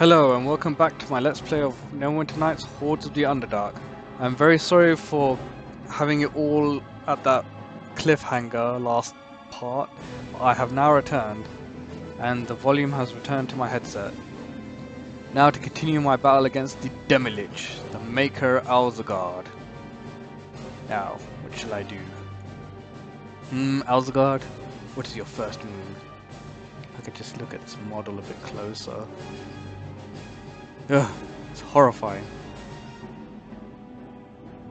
Hello and welcome back to my Let's Play of Neverwinter Nights Hordes of the Underdark. I'm very sorry for having it all at that cliffhanger last part. I have now returned and the volume has returned to my headset. Now to continue my battle against the Demilich, the Maker Alzagard. Now, what shall I do? Alzagard, what is your first move? I could just look at this model a bit closer. Ugh, it's horrifying.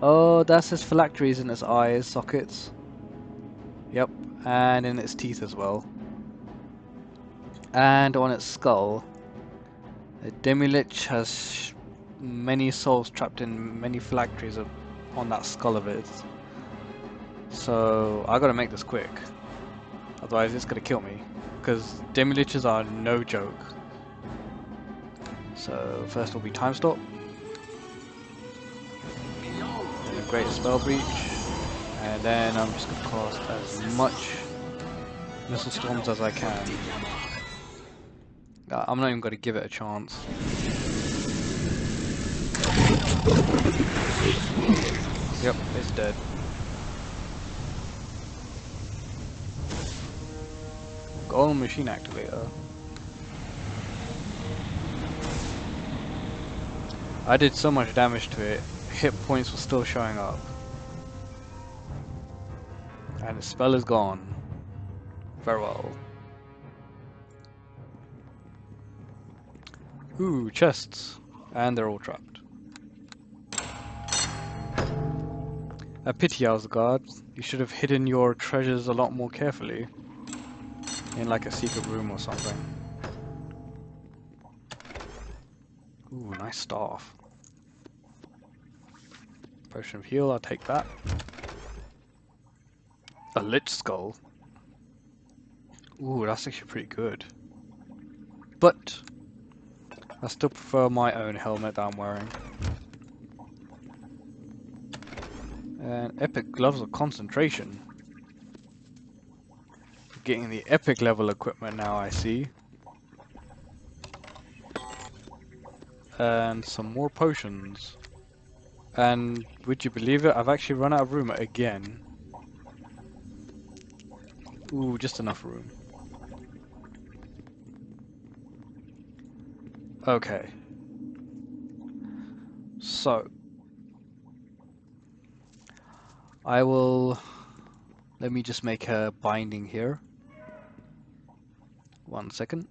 Oh, that's his phylacteries in its eyes sockets. Yep, and in its teeth as well. And on its skull. The Demilich has many souls trapped in many phylacteries on that skull of its. So I gotta make this quick. Otherwise it's gonna kill me. Because Demiliches are no joke. So first will be time stop. Then a great spell breach. And then I'm just gonna cast as much missile storms as I can. I'm not even gonna give it a chance. Yep, it's dead. Golem machine activator. I did so much damage to it, hit points were still showing up. And the spell is gone. Farewell. Ooh, chests. And they're all trapped. A pity, Asgard. You should have hidden your treasures a lot more carefully. In like a secret room or something. Ooh, nice staff. Potion of heal, I'll take that. A lich skull. Ooh, that's actually pretty good. But I still prefer my own helmet that I'm wearing. And epic gloves of concentration. Getting the epic level equipment now, I see. And some more potions. And would you believe it? I've actually run out of room again. Ooh, just enough room. Okay. So. I will... Let me just make a binding here. 1 second.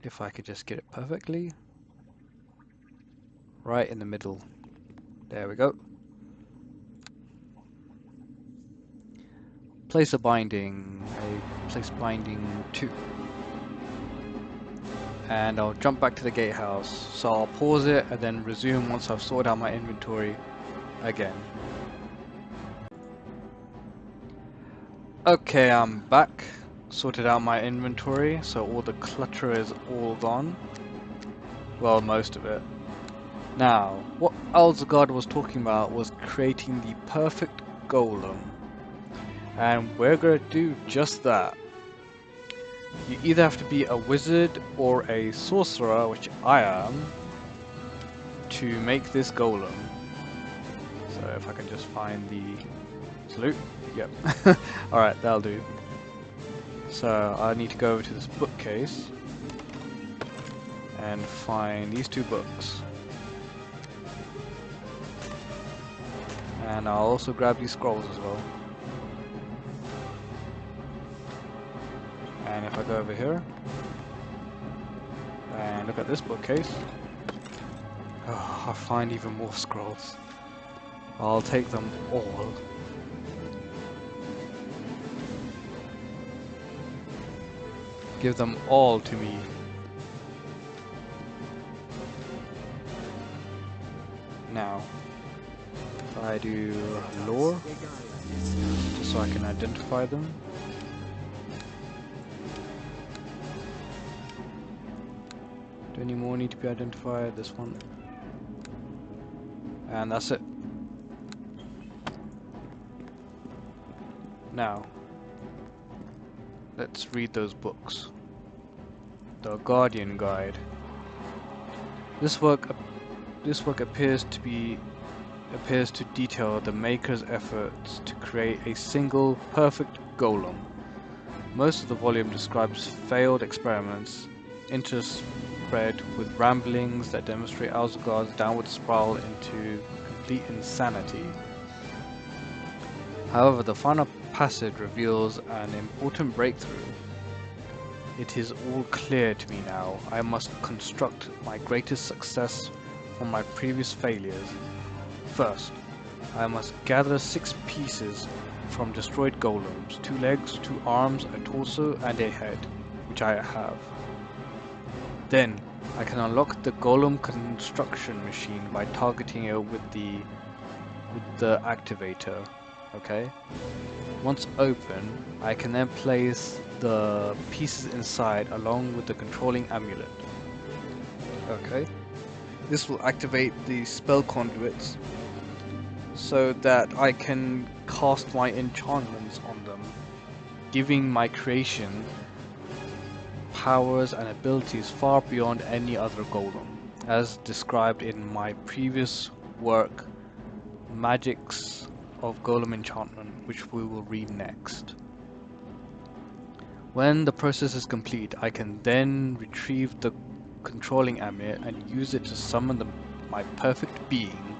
If I could just get it perfectly. Right in the middle. There we go. Place a binding. Place binding 2. And I'll jump back to the gatehouse. So I'll pause it and then resume once I've sorted out my inventory again. Okay, I'm back. Sorted out my inventory, so all the clutter is all gone. Well, most of it. Now, what Alzagard was talking about was creating the perfect golem. And we're gonna do just that. You either have to be a wizard or a sorcerer, which I am, to make this golem. So if I can just find the salute. Yep. Alright, that'll do. So I need to go over to this bookcase and find these 2 books. And I'll also grab these scrolls as well. And if I go over here and look at this bookcase, I'll find even more scrolls. I'll take them all. Give them all to me. Now, if I do lore, just so I can identify them. Do any more need to be identified? This one. And that's it. Now, let's read those books. The Guardian Guide. This work appears to detail the maker's efforts to create a single perfect golem. Most of the volume describes failed experiments, interspread with ramblings that demonstrate Alzgard's downward spiral into complete insanity. However, the final passage reveals an important breakthrough. It is all clear to me now. I must construct my greatest success from my previous failures. First, I must gather 6 pieces from destroyed golems, 2 legs, 2 arms, a torso and a head, which I have. Then, I can unlock the golem construction machine by targeting it with the activator, okay? Once open, I can then place the pieces inside along with the controlling amulet. Okay. This will activate the spell conduits so that I can cast my enchantments on them, giving my creation powers and abilities far beyond any other golem, as described in my previous work, Magics of Golem Enchantment, which we will read next. When the process is complete, I can then retrieve the controlling amulet and use it to summon my perfect being.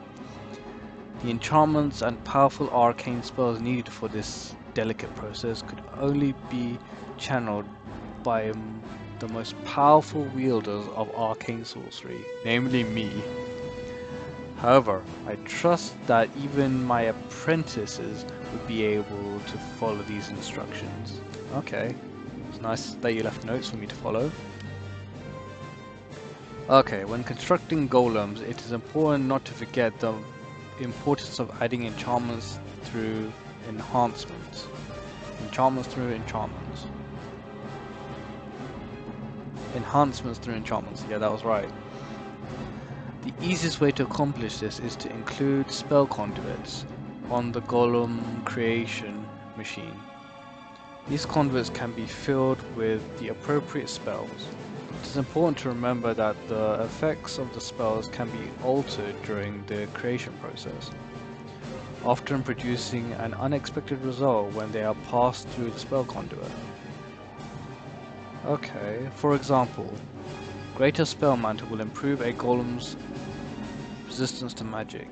The enchantments and powerful arcane spells needed for this delicate process could only be channeled by the most powerful wielders of arcane sorcery, namely me. However, I trust that even my apprentices would be able to follow these instructions. Okay, it's nice that you left notes for me to follow. Okay, when constructing golems, it is important not to forget the importance of adding enchantments through enhancements. Enchantments through enchantments. Enhancements through enchantments, yeah, that was right. The easiest way to accomplish this is to include spell conduits on the golem creation machine. These conduits can be filled with the appropriate spells. It is important to remember that the effects of the spells can be altered during the creation process, often producing an unexpected result when they are passed through the spell conduit. Okay, for example, Greater Spell Mantle will improve a golem's resistance to magic.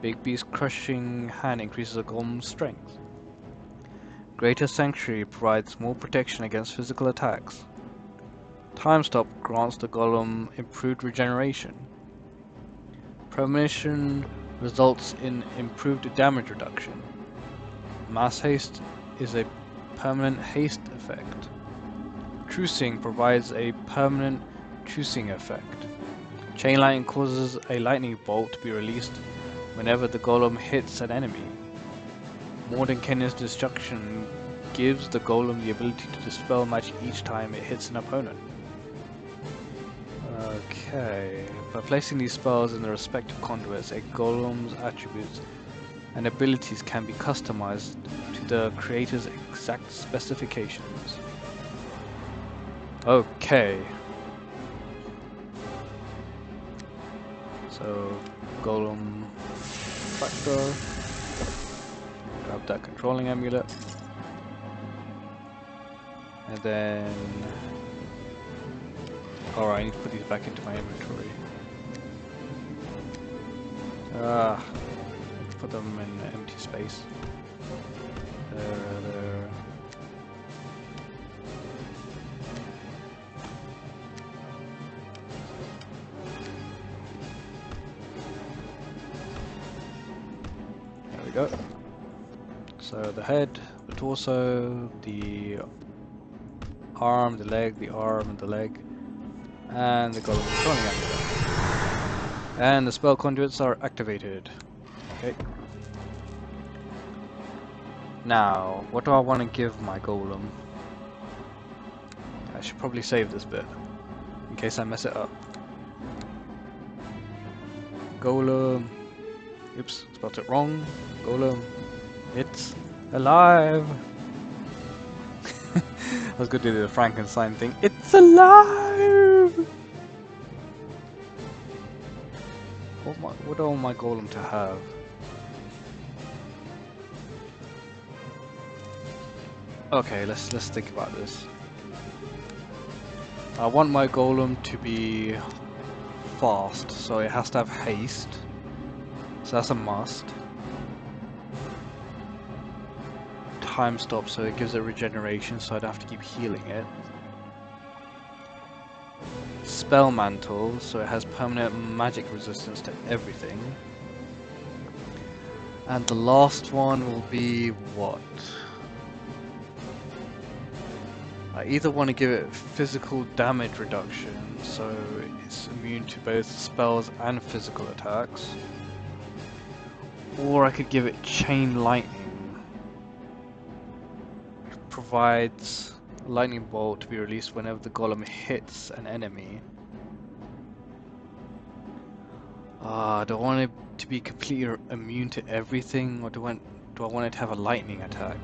Big Beast Crushing Hand increases a golem's strength. Greater Sanctuary provides more protection against physical attacks. Time Stop grants the golem improved regeneration. Premonition results in improved damage reduction. Mass Haste is a permanent haste effect. Trucing provides a permanent trucing effect. Chain Lightning causes a lightning bolt to be released whenever the golem hits an enemy. Mordenkainen's Destruction gives the golem the ability to dispel magic each time it hits an opponent. Okay, by placing these spells in the respective conduits, a golem's attributes and abilities can be customized to the creator's exact specifications. Okay. So, golem factor, grab that controlling amulet, and then, alright, I need to put these back into my inventory. Let's put them in empty space. There. There we go. So the head, the torso, the arm, the leg, the arm, and the leg, and the golem controlling amulet. And the spell conduits are activated. Okay. Now, what do I want to give my golem? I should probably save this bit, in case I mess it up. Golem. Oops, spelled it wrong. Golem. It's alive! I was going to do the Frankenstein thing. It's alive! what do I want my golem to have? Okay, let's think about this. I want my golem to be fast, so it has to have haste. So that's a must. Time stop, so it gives it regeneration, so I don't have to keep healing it. Spell mantle, so it has permanent magic resistance to everything. And the last one will be what? I either want to give it physical damage reduction, so it's immune to both spells and physical attacks. Or I could give it chain lightning. It provides a lightning bolt to be released whenever the golem hits an enemy. Do I want it to be completely immune to everything, or do I want it to have a lightning attack?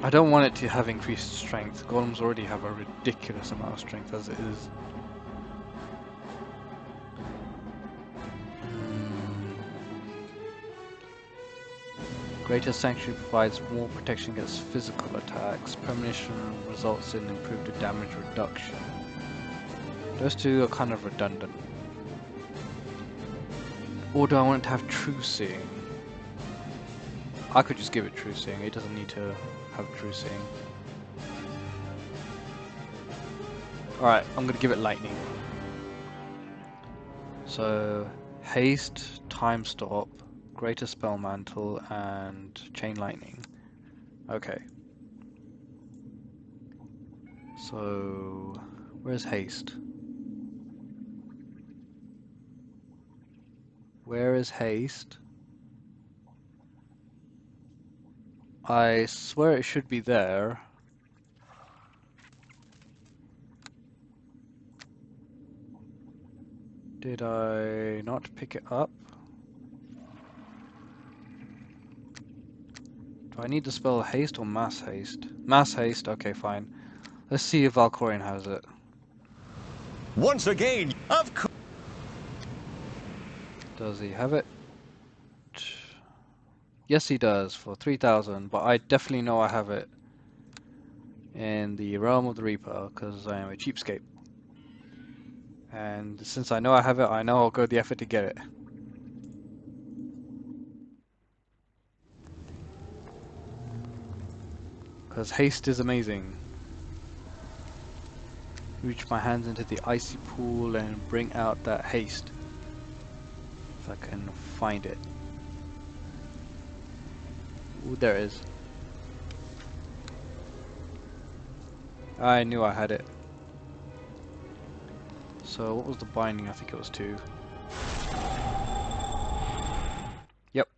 I don't want it to have increased strength. Golems already have a ridiculous amount of strength as it is. Greater Sanctuary provides more protection against physical attacks. Premonition results in improved damage reduction. Those two are kind of redundant. Or do I want it to have True Seeing? I could just give it True Seeing, it doesn't need to have True Seeing. Alright, I'm gonna give it Lightning. So, Haste, Time Stop, Greater Spell Mantle, and Chain Lightning. Okay. So, where's Haste? Where is Haste? I swear it should be there. Did I not pick it up? Do I need to spell haste or mass haste? Mass haste, okay, fine. Let's see if Valkorion has it. Once again, of course. Does he have it? Yes, he does, for 3,000, but I definitely know I have it in the Realm of the Reaper, because I am a cheapskate. And since I know I have it, I know I'll go the effort to get it. Because haste is amazing. Reach my hands into the icy pool and bring out that haste. If I can find it. Ooh, there it is. I knew I had it. So what was the binding? I think it was 2. Yep.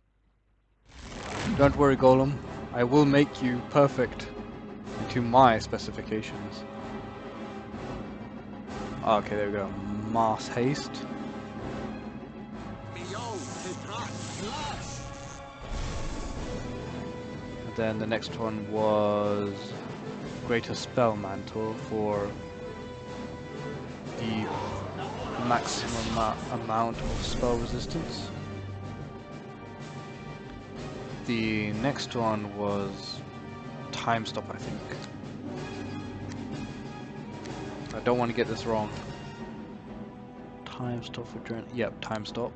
Don't worry, Golem. I will make you perfect into my specifications. Oh, okay, there we go. Mass haste. And then the next one was Greater Spell Mantle for the maximum amount of spell resistance. The next one was Time Stop, I think. I don't want to get this wrong. Time Stop for journey. Yep, Time Stop.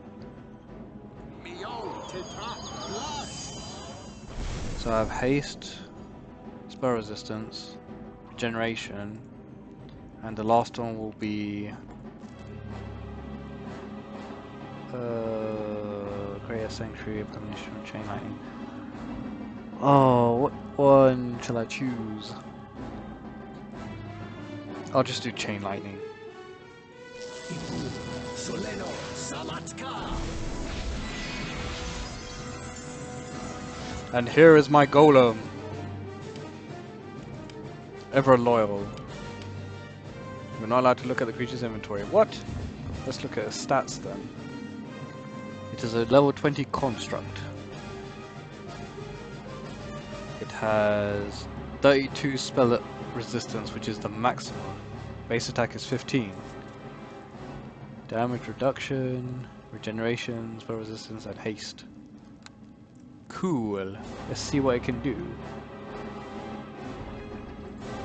So I have haste, spell resistance, regeneration, and the last one will be Greater Sanctuary, Premonition, Chain Lightning. Oh, what one shall I choose? I'll just do Chain Lightning. And here is my Golem. Ever loyal. We're not allowed to look at the creature's inventory. What? Let's look at his stats then. It is a level 20 construct. It has 32 spell resistance, which is the maximum. Base attack is 15. Damage reduction, regeneration, spell resistance, and haste. Cool. Let's see what it can do.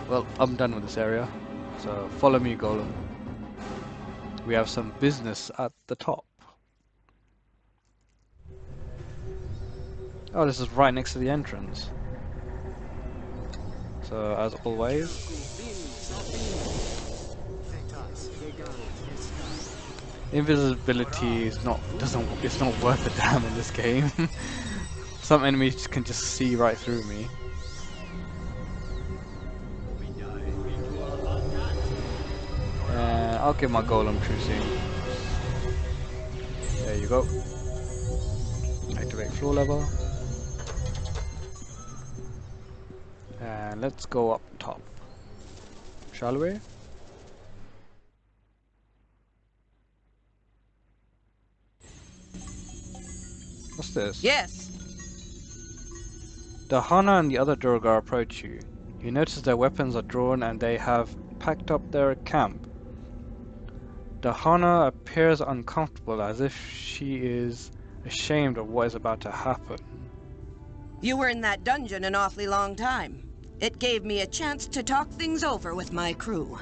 Well, I'm done with this area, so follow me, Golem. We have some business at the top. Oh, this is right next to the entrance. So, as always, invisibility is it's not worth a damn in this game. Some enemies can just see right through me. And I'll give my golem true seeing. There you go. Activate floor level. And let's go up top. Shall we? What's this? Yes. The Hana and the other Durgar approach you. You notice their weapons are drawn and they have packed up their camp. The Hana appears uncomfortable, as if she is ashamed of what is about to happen. You were in that dungeon an awfully long time. It gave me a chance to talk things over with my crew.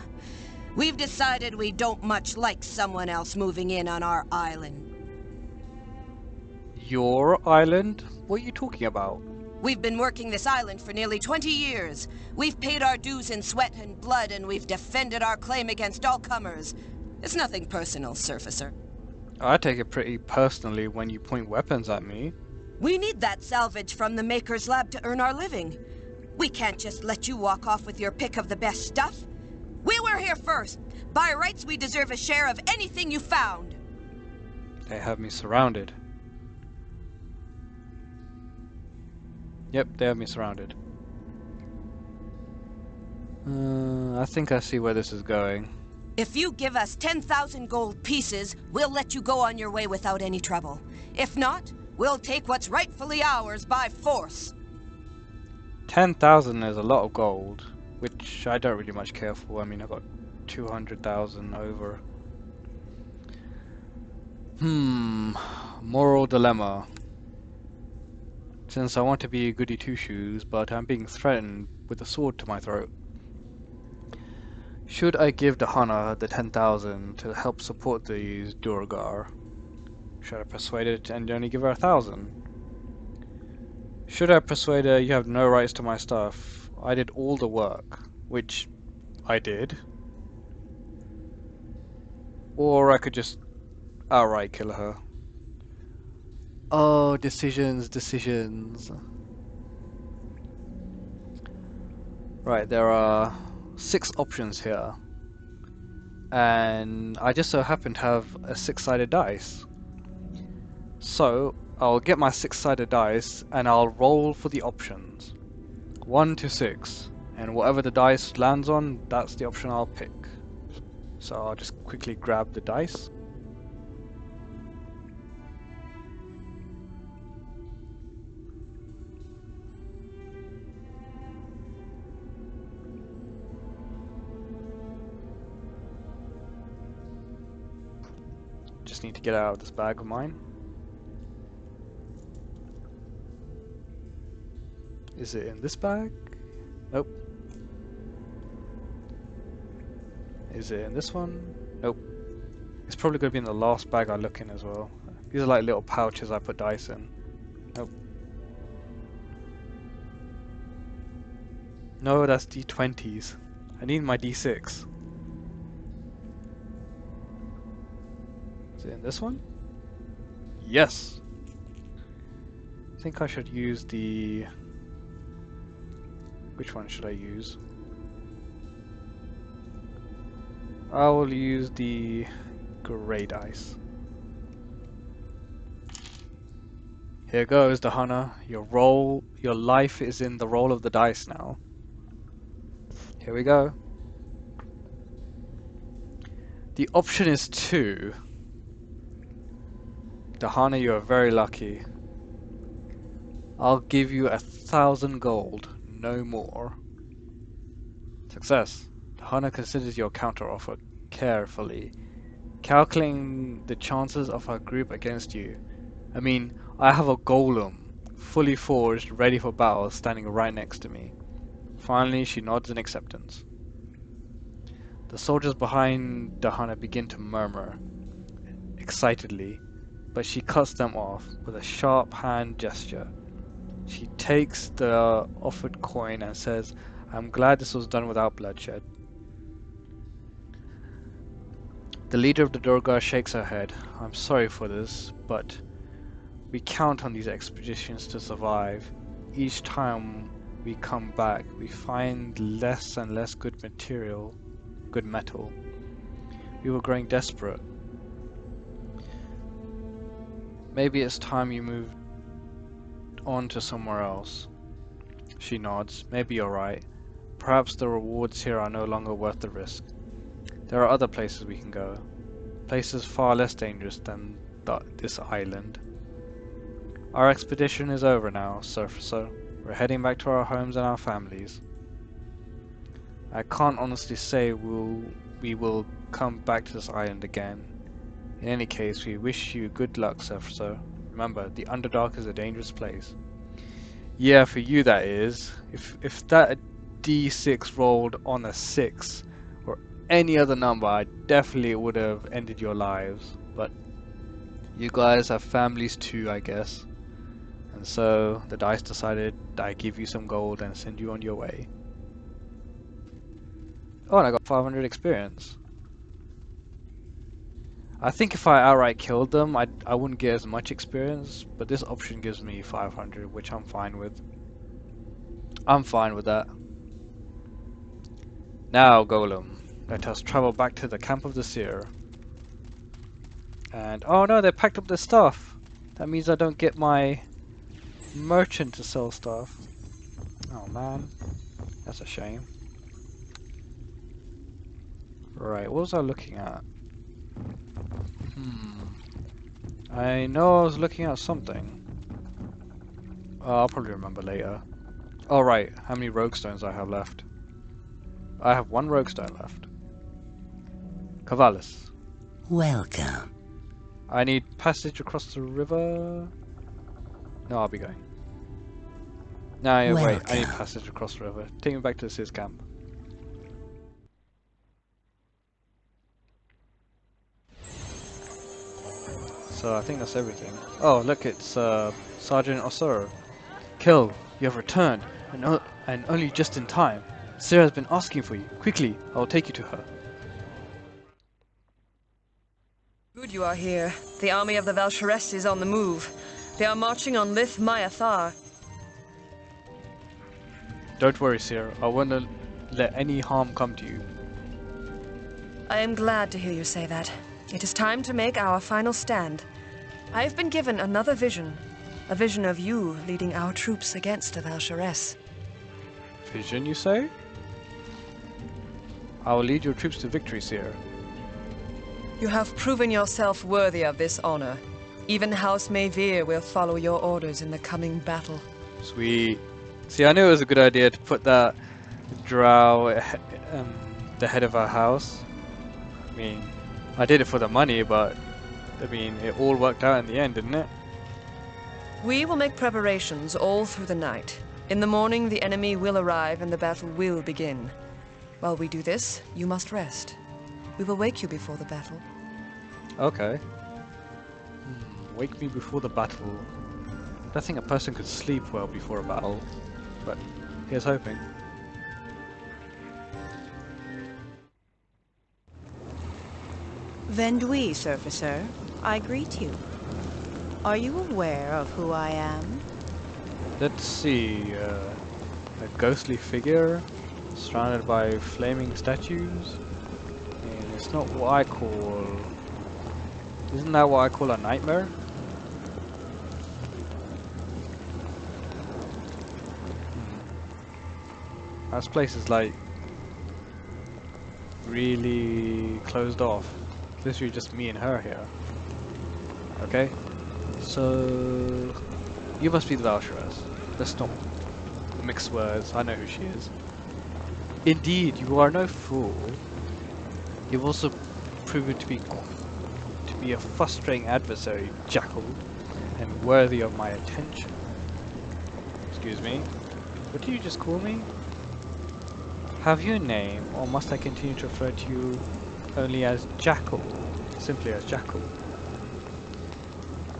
We've decided we don't much like someone else moving in on our island. Your island? What are you talking about? We've been working this island for nearly 20 years. We've paid our dues in sweat and blood, and we've defended our claim against all comers. It's nothing personal, Surfacer. I take it pretty personally when you point weapons at me. We need that salvage from the Maker's lab to earn our living. We can't just let you walk off with your pick of the best stuff. We were here first. By rights, we deserve a share of anything you found. They have me surrounded. Yep, they have me surrounded. I think I see where this is going. If you give us 10,000 gold pieces, we'll let you go on your way without any trouble. If not, we'll take what's rightfully ours by force. 10,000 is a lot of gold, which I don't really much care for. I mean, I've got 200,000 over. Moral dilemma. Since I want to be a goody two-shoes, but I'm being threatened with a sword to my throat. Should I give the Hana the 10,000 to help support these Durgar? Should I persuade her and only give her 1,000? Should I persuade her you have no rights to my stuff? I did all the work, which I did. Or I could just outright kill her. Oh, decisions. Right, there are 6 options here. And I just so happen to have a 6-sided dice. So, I'll get my 6-sided dice and I'll roll for the options. 1 to 6. And whatever the dice lands on, that's the option I'll pick. So I'll just quickly grab the dice. Just need to get out of this bag of mine. Is it in this bag? Nope. Is it in this one? Nope. It's probably going to be in the last bag I look in as well. These are like little pouches I put dice in. Nope. No, that's D20s. I need my D6. Is it in this one? Yes! I think I should use the... Which one should I use? I will use the grey dice. Here goes, Dahana. Your life is in the roll of the dice now. Here we go. The option is 2. Dahana, you are very lucky. I'll give you 1,000 gold, no more. Success. Dahana considers your counteroffer carefully. calculating the chances of our group against you. I mean, I have a golem, fully forged, ready for battle, standing right next to me. Finally, she nods in acceptance. The soldiers behind Dahana begin to murmur excitedly, but she cuts them off with a sharp hand gesture. She takes the offered coin and says, "I'm glad this was done without bloodshed." The leader of the Durga shakes her head. "I'm sorry for this, but we count on these expeditions to survive. Each time we come back, we find less and less good metal. We were growing desperate. Maybe it's time you moved on to somewhere else." She nods. "Maybe you're right. Perhaps the rewards here are no longer worth the risk. There are other places we can go. Places far less dangerous than this island. Our expedition is over now, Surfacer. We're heading back to our homes and our families. I can't honestly say we will come back to this island again. In any case, we wish you good luck, Surfacer. Remember, the Underdark is a dangerous place." Yeah, for you that is. If that D6 rolled on a 6 or any other number, I definitely would have ended your lives. But you guys have families too, I guess. And so the dice decided I give you some gold and send you on your way. Oh, and I got 500 experience. I think if I outright killed them, I wouldn't get as much experience, but this option gives me 500, which I'm fine with. I'm fine with that. Now, Golem, let us travel back to the camp of the seer. And oh no, they packed up their stuff. That means I don't get my merchant to sell stuff. Oh man, that's a shame. Right, what was I looking at? I know I was looking at something. I'll probably remember later. Oh right, how many rogue stones I have left? I have 1 rogue stone left. Cavalis. Welcome. I need passage across the river. No, I'll be going. No, yeah, wait, I need passage across the river. Take me back to the Sis camp. So I think that's everything. Oh, look, it's Sergeant Osoro. Kill, you have returned, and only just in time. Sarah has been asking for you. Quickly, I will take you to her. Good you are here. The army of the Valsharess is on the move. They are marching on Lith Myathar. Don't worry, Sarah. I won't let any harm come to you. I am glad to hear you say that. It is time to make our final stand. I have been given another vision. A vision of you leading our troops against the Valsharess. Vision, you say? I will lead your troops to victory, Sarah. You have proven yourself worthy of this honor. Even House Mavir will follow your orders in the coming battle. Sweet. See, I knew it was a good idea to put that drow the head of our house. I mean, I did it for the money, but I mean, it all worked out in the end, didn't it? We will make preparations all through the night. In the morning, the enemy will arrive and the battle will begin. While we do this, you must rest. We will wake you before the battle. Okay. Wake me before the battle. I don't think a person could sleep well before a battle, but here's hoping. Vendui, Surfacer, I greet you. Are you aware of who I am? Let's see, a ghostly figure surrounded by flaming statues. And it's not what I call... Isn't that what I call a nightmare? This place is like really closed off. It's literally just me and her here. Okay? So you must be the Valsharess. Let's not mix words. I know who she is. Indeed, you are no fool. You've also proven to be be a frustrating adversary, jackal, and worthy of my attention. Excuse me, what did you just call me? Have you a name, or must I continue to refer to you only as Jackal? Simply as Jackal.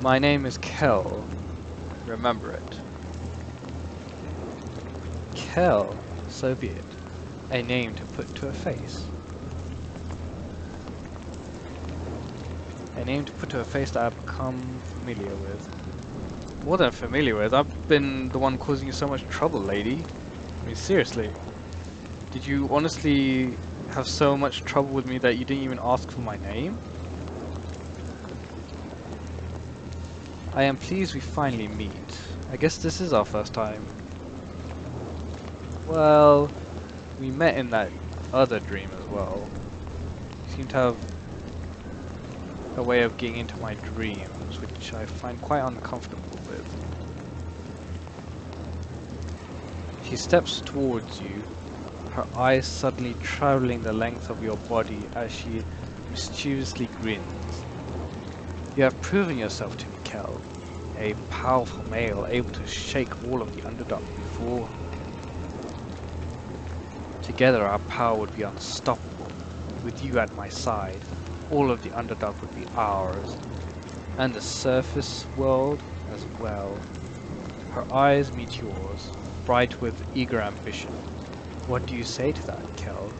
My name is Kel. Remember it. Kel, so be it. A name to put to a face. A name to put to a face that I've become familiar with. More than familiar with, I've been the one causing you so much trouble, lady. I mean, seriously. Did you honestly have so much trouble with me that you didn't even ask for my name? I am pleased we finally meet. I guess this is our first time. Well, we met in that other dream as well. You seem to have a way of getting into my dreams, which I find quite uncomfortable with. She steps towards you, her eyes suddenly traveling the length of your body as she mischievously grins. You have proven yourself to me, Kel, a powerful male able to shake all of the Underdark before. Together our power would be unstoppable. With you at my side, all of the Underdark would be ours, and the surface world as well. Her eyes meet yours, bright with eager ambition. What do you say to that, Kel?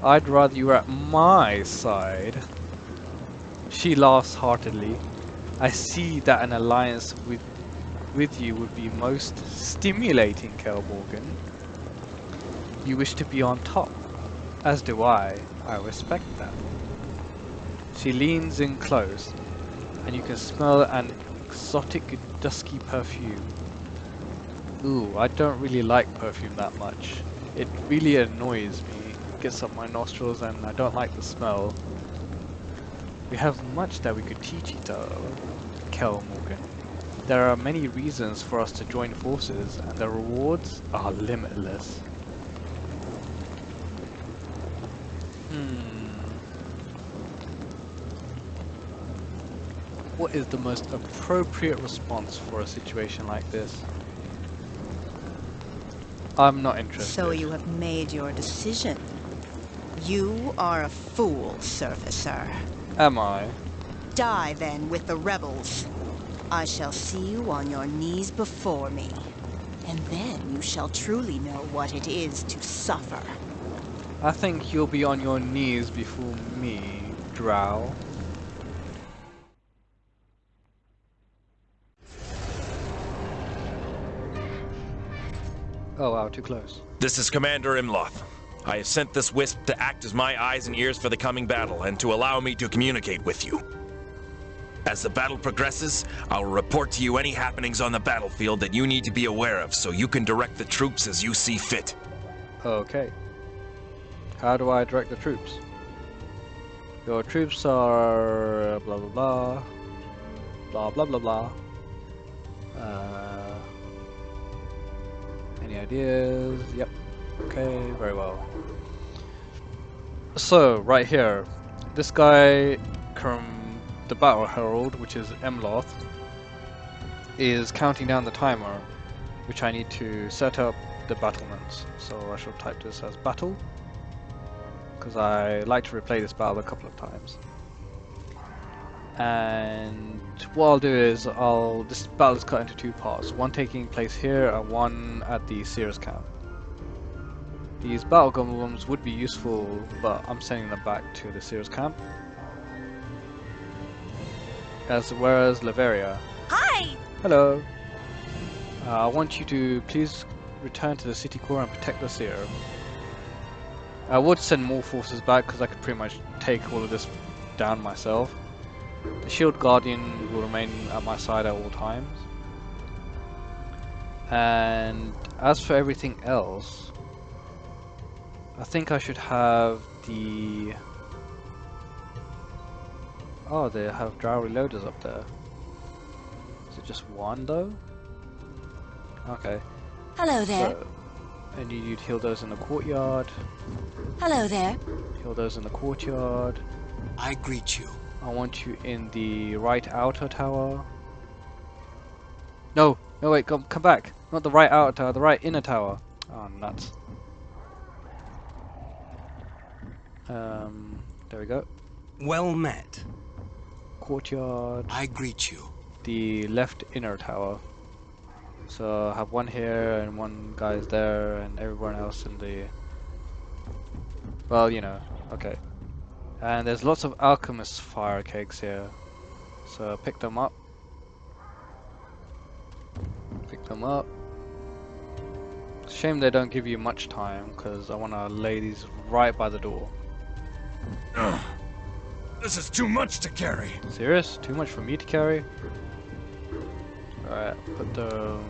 I'd rather you were at my side. She laughs heartedly. I see that an alliance with you would be most stimulating, Kel Morgan. You wish to be on top, as do I. I respect that. She leans in close, and you can smell an exotic dusky perfume. Ooh, I don't really like perfume that much. It really annoys me. It gets up my nostrils and I don't like the smell. We have much that we could teach each other, Kel Morgan. There are many reasons for us to join forces, and the rewards are limitless. What is the most appropriate response for a situation like this? I'm not interested. So you have made your decision. You are a fool, Surfacer. Am I? Die then with the rebels. I shall see you on your knees before me, and then you shall truly know what it is to suffer. I think you'll be on your knees before me, Drow. Oh wow, too close. This is Commander Imloth. I have sent this wisp to act as my eyes and ears for the coming battle and to allow me to communicate with you. As the battle progresses, I'll report to you any happenings on the battlefield that you need to be aware of so you can direct the troops as you see fit. Okay. How do I direct the troops? Your troops are blah blah blah. Blah blah blah blah. Any ideas? Yep. Okay, very well. So, right here, this guy from the Battle Herald, which is Imloth, is counting down the timer, which I need to set up the battlements. So I shall type this as battle, because I like to replay this battle a couple of times. And what I'll do is this battle is cut into two parts, one taking place here and one at the Seers camp. These battle golems would be useful, but I'm sending them back to the Seers camp. Whereas Laveria. Hi! Hello. I want you to please return to the city core and protect the Seer. I would send more forces back because I could pretty much take all of this down myself. The Shield Guardian will remain at my side at all times. And as for everything else, I think I should have the... Oh, they have Drow Reloaders up there. Is it just one though? Okay. Hello there. So, I need you to heal those in the courtyard. Hello there. Heal those in the courtyard. I greet you. I want you in the right outer tower. No, no wait, come back. Not the right outer tower, the right inner tower. Oh, nuts. There we go. Well met. Courtyard. I greet you. The left inner tower. So I have one here and one guy's there and everyone else in the... Well, you know, okay. And there's lots of alchemist fire cakes here. So pick them up. Pick them up. Shame they don't give you much time, because I want to lay these right by the door. Ugh. This is too much to carry. Serious? Too much for me to carry? Alright, put them...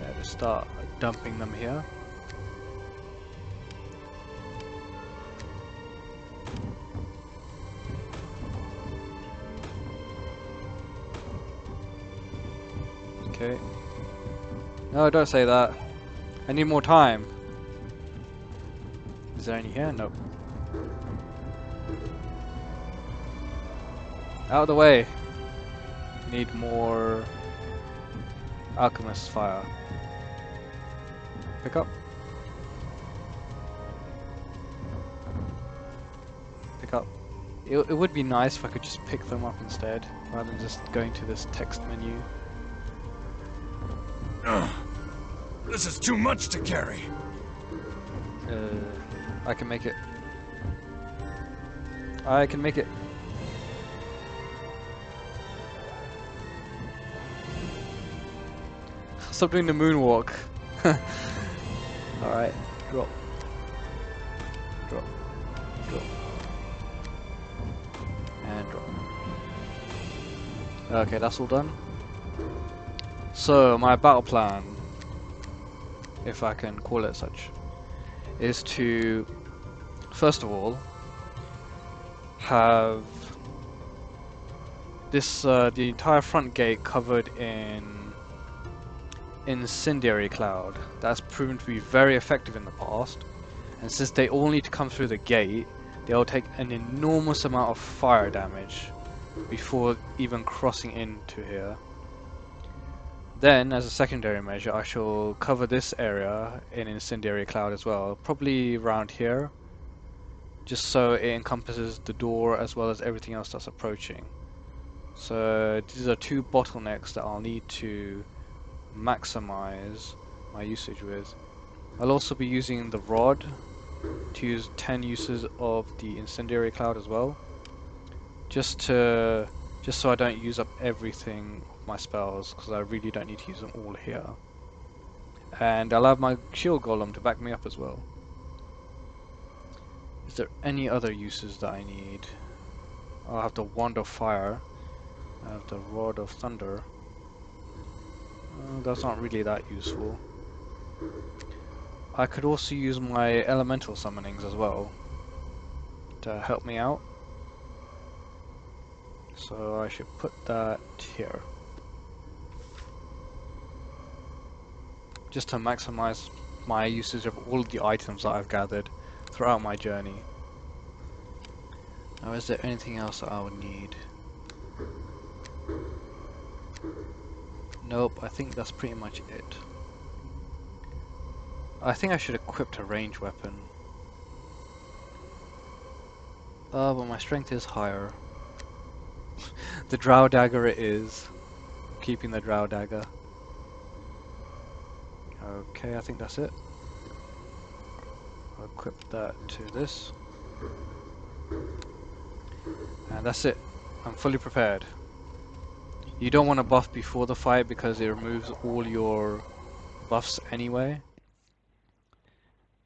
Yeah, just start dumping them here. Okay. No, don't say that. I need more time. Is there any here? Nope. Out of the way. Need more alchemist fire. Pick up. Pick up. It would be nice if I could just pick them up instead, rather than just going to this text menu. Ugh. This is too much to carry. I can make it. I can make it. Stop doing the moonwalk. Alright, drop. Drop. Drop. And drop. Okay, that's all done. So, my battle plan, if I can call it such, is to, first of all, have this, the entire front gate covered in incendiary cloud. That's proven to be very effective in the past, and since they all need to come through the gate, they'll take an enormous amount of fire damage before even crossing into here. Then, as a secondary measure, I shall cover this area in incendiary cloud as well, probably around here, just so it encompasses the door as well as everything else that's approaching. So these are two bottlenecks that I'll need to maximize my usage with. I'll also be using the rod to use 10 uses of the incendiary cloud as well, just so I don't use up everything of my spells, because I really don't need to use them all here. And I'll have my shield golem to back me up as well. Is there any other uses that I need? I'll have the wand of fire. I have the rod of thunder. That's not really that useful. I could also use my elemental summonings as well to help me out. So I should put that here. Just to maximize my usage of all the items that I've gathered throughout my journey. Now, is there anything else that I would need? Nope, I think that's pretty much it. I think I should equip a range weapon. But my strength is higher. The drow dagger it is. Keeping the drow dagger. Okay, I think that's it. I'll equip that to this. And that's it. I'm fully prepared. You don't want to buff before the fight because it removes all your buffs anyway.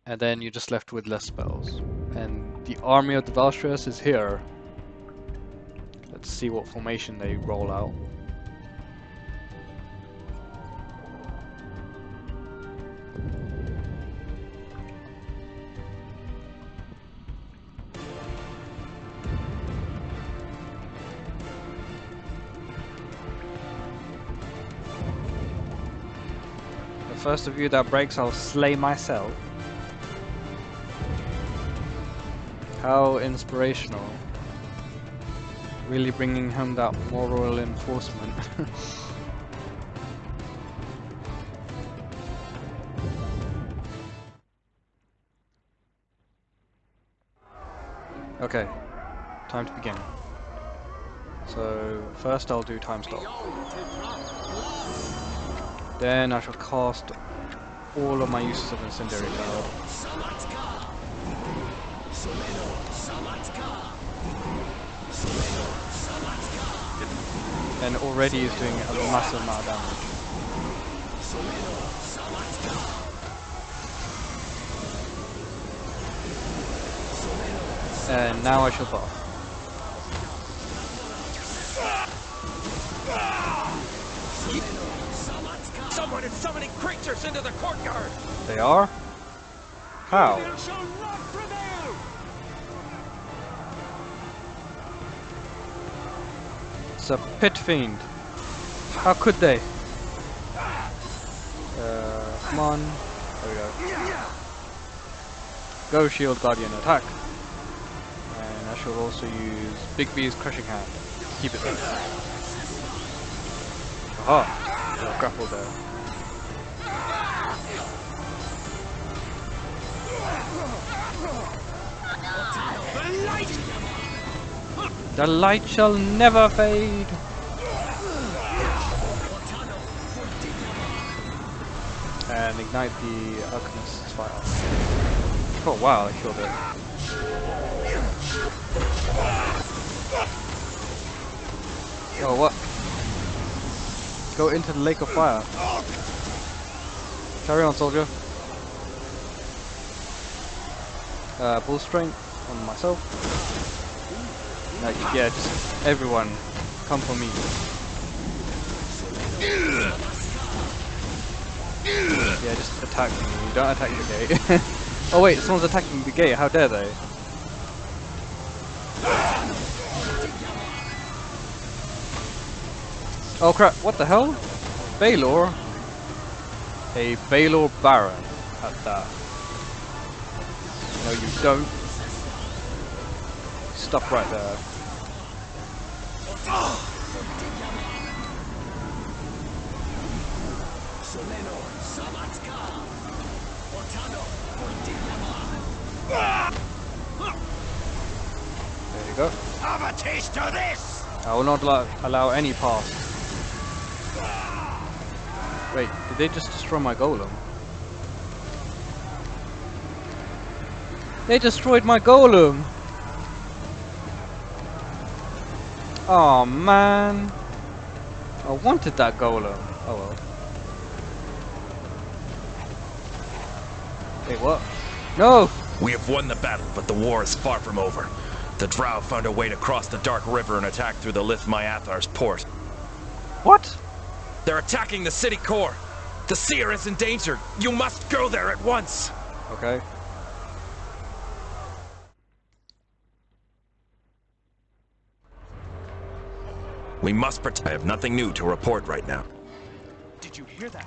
And then you're just left with less spells. And the army of the Valsharess is here. Let's see what formation they roll out. first of you that breaks, I'll slay myself. How inspirational. Really bringing home that moral enforcement. Okay, time to begin. So, first I'll do time stop. Then I shall cast all of my uses of Incendiary Cloud. And already is doing a massive amount of damage. And now I shall buff. Someone is summoning creatures into the courtyard! They are? How? It's a pit fiend. How could they? Come on. There we go. Go, Shield Guardian, attack! And I shall also use Big B's Crushing Hand. Keep it there. Aha! Got grappled there. The light shall never fade! And ignite the Alchemist's fire. Oh wow, I killed it. Oh what? Go into the lake of fire. Carry on, soldier. Bull strength on myself. Like, yeah, just everyone, come for me. Yeah, just attack me. Don't attack the gate. Oh wait, someone's attacking the gate. How dare they? Oh crap! What the hell? Baylor? A Baylor Baron at that. No, you don't. Stop right there. There you go. Have a taste of this! I will not allow any pass. Wait, did they just destroy my golem? They destroyed my golem! Oh man! I wanted that golem. Oh well. Wait, what? No! We have won the battle, but the war is far from over. The Drow found a way to cross the Dark River and attack through the Lith-Myathar's port. What? They're attacking the city core. The seer is in danger. You must go there at once. Okay. We must protect. I have nothing new to report right now. Did you hear that?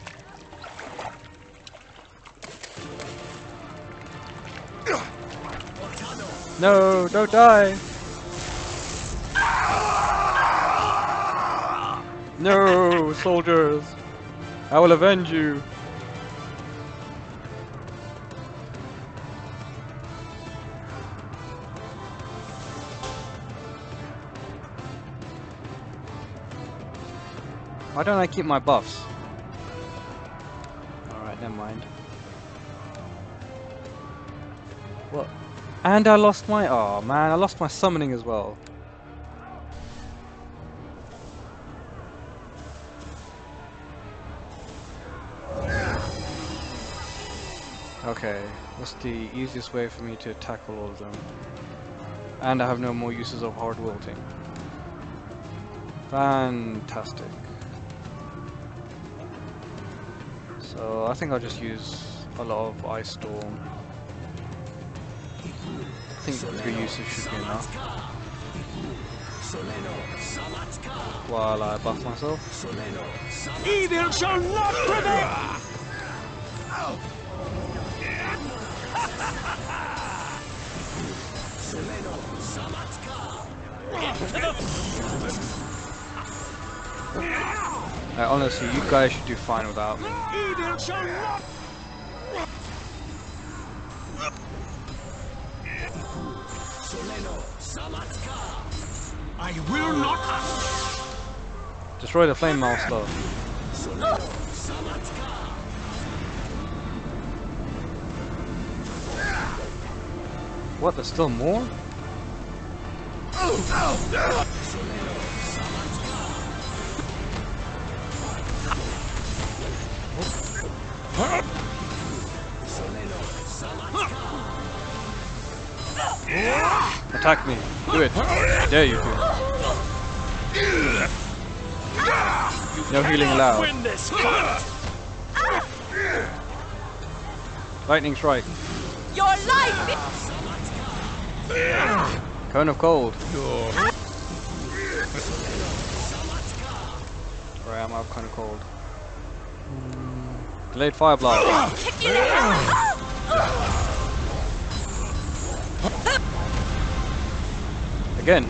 No, don't die! No, soldiers! I will avenge you! Why don't I keep my buffs? Alright, never mind. What? And I lost my... Oh man, I lost my summoning as well. Okay, what's the easiest way for me to tackle all of them? And I have no more uses of hard wilting. Fantastic. So I think I'll just use a lot of Ice Storm. I think 3 uses should be enough. While I buff myself. Evil shall not prevail! Honestly, you guys should do fine without me. Evil shall not. I will not. Destroy the flame master. What? There's still more? Attack me. Do it. I dare you to. No healing allowed. Win this fight. Lightning strike. Your life! Cone of cold. Alright, I'm out of cone of cold. Delayed fire blast. Kick you in the ass! Again.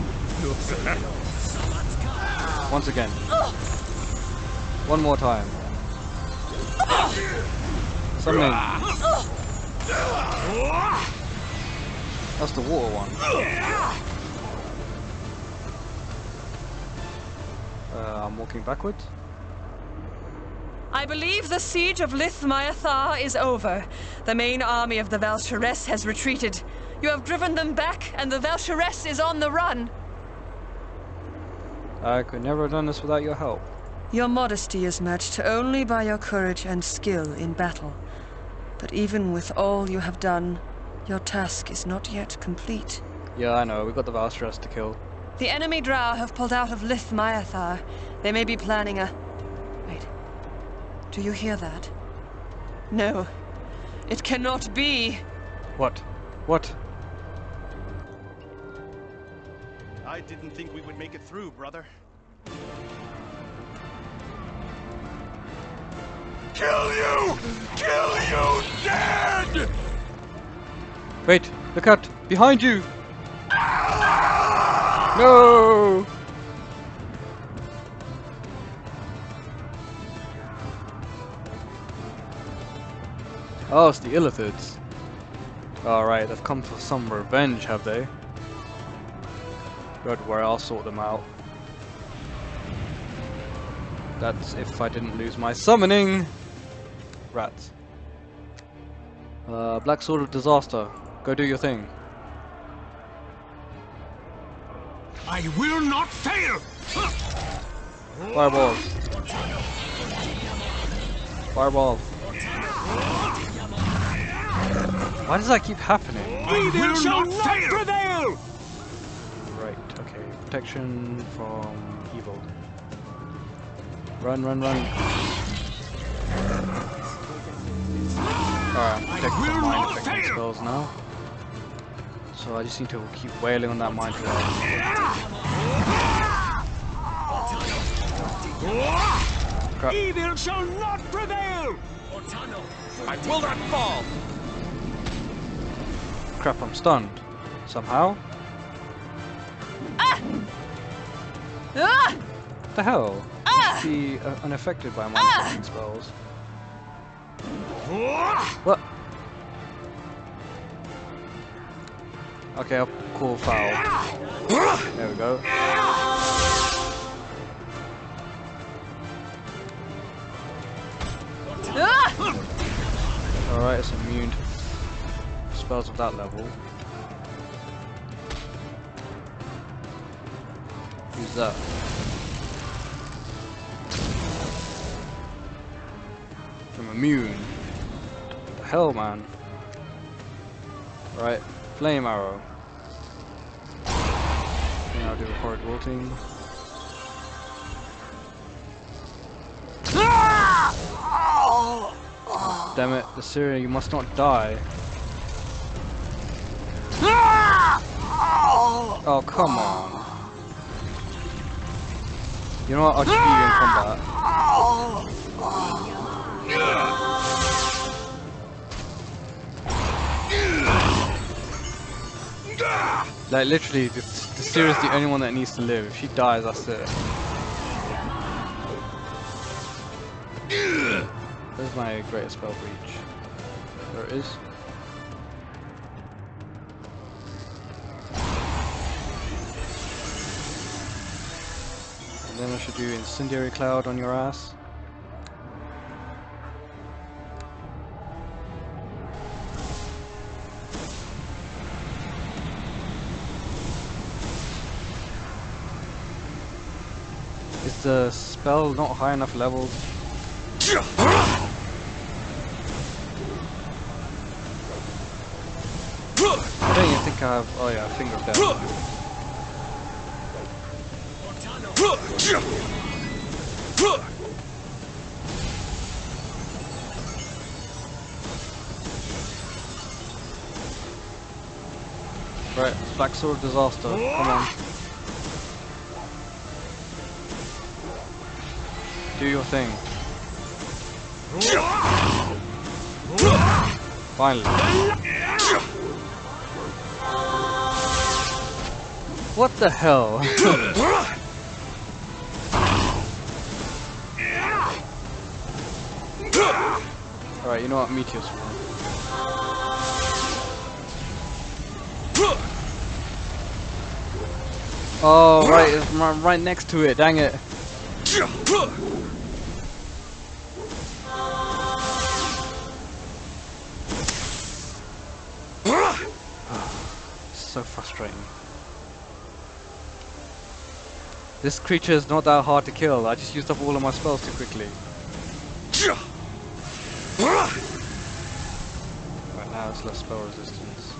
Once again. One more time. Summoning. That's the water one. I'm walking backwards. I believe the siege of Lith-Myathar is over. The main army of the Valsharess has retreated. You have driven them back, and the Valsharess is on the run. I could never have done this without your help. Your modesty is matched only by your courage and skill in battle. But even with all you have done, your task is not yet complete. Yeah, I know. We've got the Valsharess to kill. The enemy drow have pulled out of Lith-Myathar. They may be planning a... Wait. Do you hear that? No. It cannot be. What? What? I didn't think we would make it through, brother. Kill you! Kill you dead! Wait! Look out! Behind you! No! Oh, it's the Illithids. Alright, they've come for some revenge, have they? Don't worry, I'll sort them out. That's if I didn't lose my summoning! Rats. Black Sword of Disaster. Go do your thing. I will not fail! Fireballs. Fireballs. Why does that keep happening? Evil shall not prevail! Right, okay. Protection from evil. Run, run, run. Alright, I'm protected from mind affecting spells now. So I just need to keep wailing on that mind flash. Crap. Evil shall not prevail! I will not fall! Crap, I'm stunned. Somehow. Ah! What the hell? Be unaffected by mind affecting spells. What? Okay, I'll call foul. There we go. Alright, it's immune to spells of that level. Use that. I'm immune. What the hell, man? Right, flame arrow. And I'll do a horrid wilting. Damn it, Assyria, you must not die. Oh, come on. You know what, I'll just beat you in combat. Like literally, this Seer is the only one that needs to live. If she dies, that's it. Where's my greatest spell breach? There it is. And then I should do Incendiary Cloud on your ass. Is the spell not high enough leveled? I don't even think I have. Oh yeah, Finger of Death. Right, Black Sword Disaster. Come on. Do your thing. Finally. What the hell? Alright, you know what? Meteor Swarm. Oh, right, it's right next to it, dang it. So frustrating. This creature is not that hard to kill. I just used up all of my spells too quickly. Right now it's less spell resistance.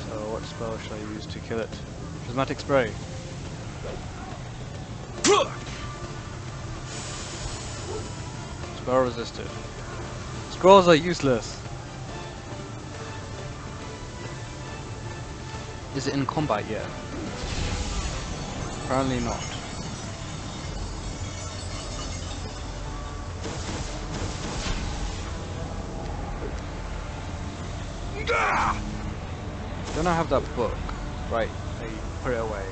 So what spell should I use to kill it? Prismatic Spray. Spell resisted. Scrolls are useless. Is it in combat yet? Apparently not. Don't I have that book? Right, I put it away.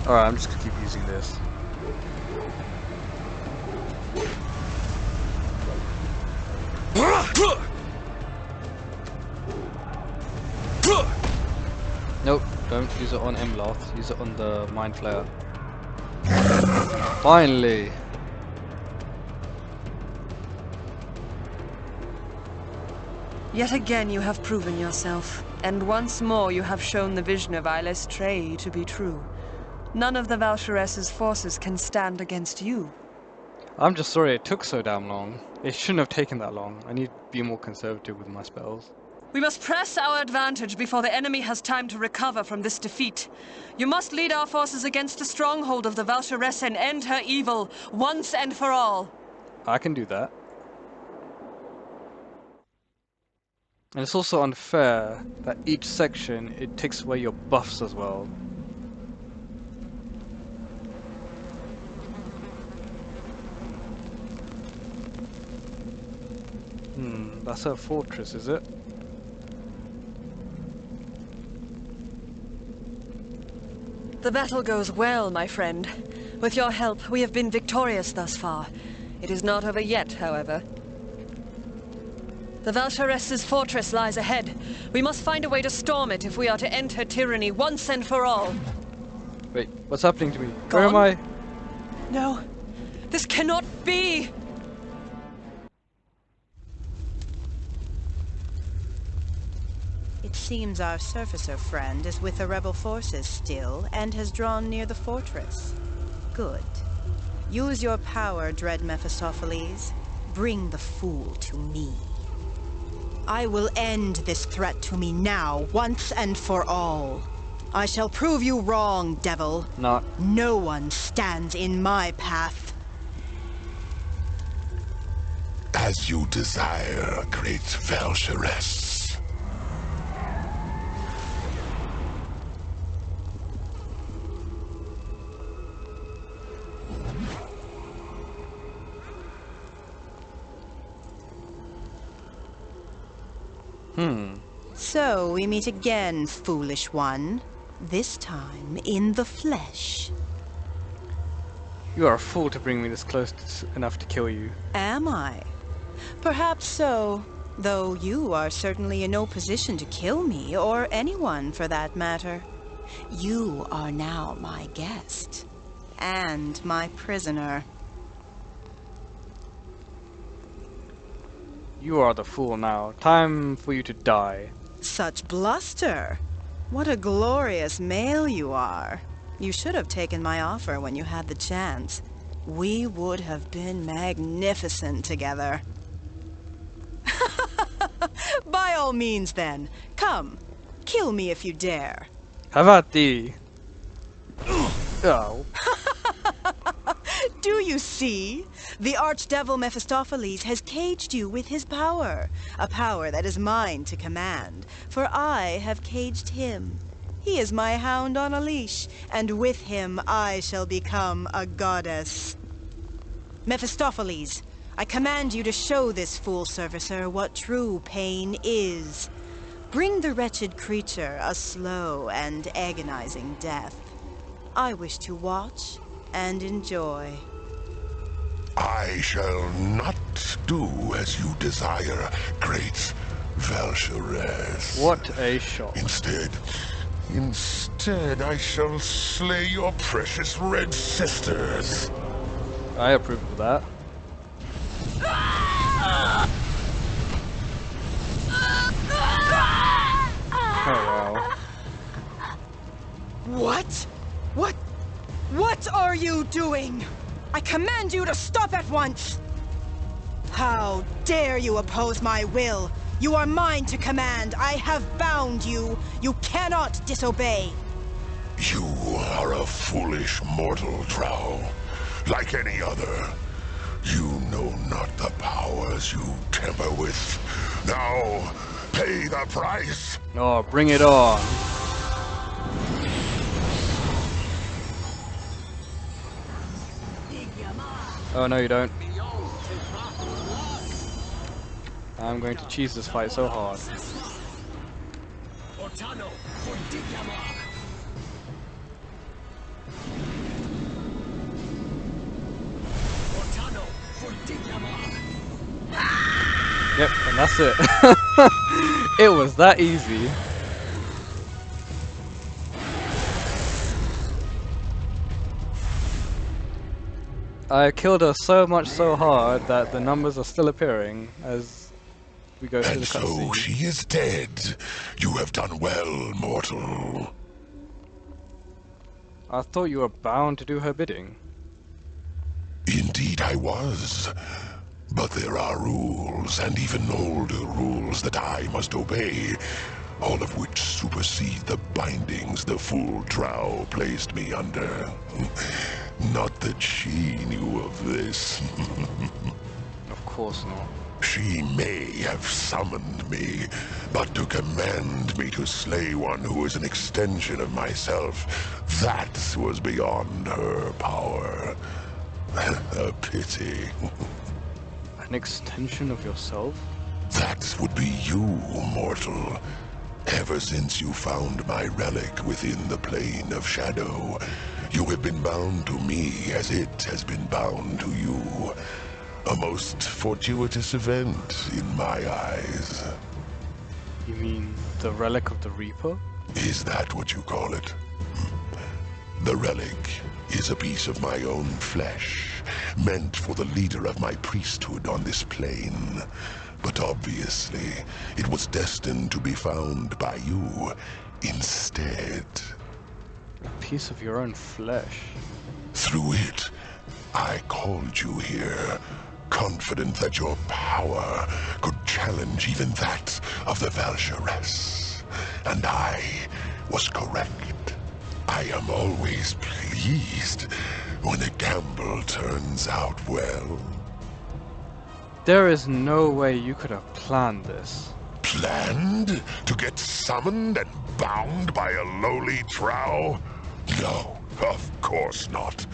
Alright, I'm just gonna keep using this. Nope, don't use it on Imloth, use it on the Mind Flayer. Finally! Yet again you have proven yourself, and once more you have shown the vision of Trey to be true. None of the Valsharess's forces can stand against you. I'm just sorry it took so damn long. It shouldn't have taken that long. I need to be more conservative with my spells. We must press our advantage before the enemy has time to recover from this defeat. You must lead our forces against the stronghold of the Valsharess and end her evil, once and for all. I can do that. And it's also unfair that each section, it takes away your buffs as well. That's her fortress, is it? The battle goes well, my friend. With your help, we have been victorious thus far. It is not over yet, however. The Valsharess's fortress lies ahead. We must find a way to storm it if we are to end her tyranny once and for all. Wait, what's happening to me? Gone? Where am I? No, this cannot be! It seems our surfacer friend is with the rebel forces still, and has drawn near the fortress. Good. Use your power, dread Mephistopheles. Bring the fool to me. I will end this threat to me now, once and for all. I shall prove you wrong, devil. Not. No one stands in my path. As you desire, great Valsharess. So we meet again, foolish one. This time in the flesh. You are a fool to bring me this close enough to kill you. Am I? Perhaps so, though you are certainly in no position to kill me, or anyone for that matter. You are now my guest, and my prisoner. You are the fool now. Time for you to die. Such bluster! What a glorious male you are. You should have taken my offer when you had the chance. We would have been magnificent together. By all means, then. Come, kill me if you dare. Have at thee. Oh. Do you see? The archdevil Mephistopheles has caged you with his power. A power that is mine to command, for I have caged him. He is my hound on a leash, and with him I shall become a goddess. Mephistopheles, I command you to show this fool servicer what true pain is. Bring the wretched creature a slow and agonizing death. I wish to watch and enjoy. I shall not do as you desire, great Valsharess. What a shot. Instead, I shall slay your precious red sisters. I approve of that. Oh wow. What? What are you doing? I command you to stop at once! How dare you oppose my will? You are mine to command. I have bound you. You cannot disobey. You are a foolish mortal, Drow. Like any other. You know not the powers you tamper with. Now, pay the price. Oh, bring it on. Oh, no, you don't. I'm going to cheese this fight so hard. Yep, and that's it. It was that easy. I killed her so much so hard that the numbers are still appearing as we go through the cutscene. And so she is dead. You have done well, mortal. I thought you were bound to do her bidding. Indeed I was. But there are rules, and even older rules that I must obey, all of which supersede the bindings the fool Drow placed me under. Not that she knew of this. Of course not. She may have summoned me, but to command me to slay one who is an extension of myself, that was beyond her power. A pity. An extension of yourself? That would be you, mortal. Ever since you found my relic within the plane of shadow, you have been bound to me as it has been bound to you. A most fortuitous event in my eyes. You mean the relic of the Reaper? Is that what you call it? The relic is a piece of my own flesh, meant for the leader of my priesthood on this plane. But obviously, it was destined to be found by you instead. A piece of your own flesh? Through it, I called you here, confident that your power could challenge even that of the Valsharess. And I was correct. I am always pleased when a gamble turns out well. There is no way you could have planned this. Planned to get summoned and bound by a lowly Drow? No, of course not.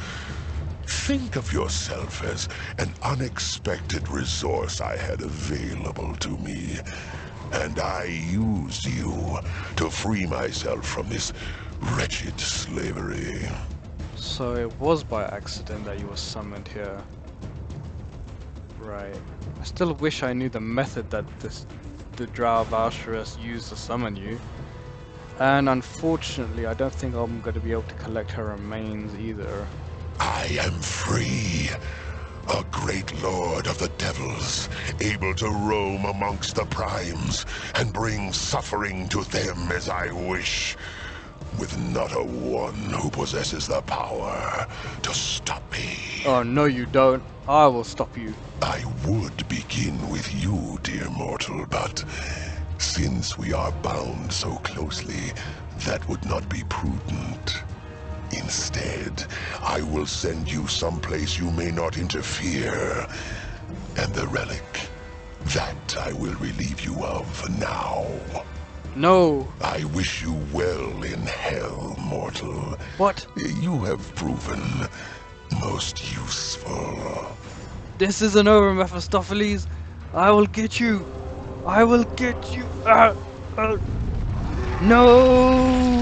Think of yourself as an unexpected resource I had available to me. and I used you to free myself from this wretched slavery. So it was by accident that you were summoned here. Right. I still wish I knew the method that the Drow Valsharess used to summon you. And unfortunately, I don't think I'm going to be able to collect her remains either. I am free, a great lord of the devils, able to roam amongst the primes and bring suffering to them as I wish, with not a one who possesses the power to stop me. Oh, no you don't. I will stop you. I would begin with you, dear mortal, but since we are bound so closely, that would not be prudent. Instead, I will send you someplace you may not interfere. And the relic, that I will relieve you of now. No! I wish you well in hell, mortal. What? You have proven most useful. This isn't over, Mephistopheles. I will get you. I will get you. No!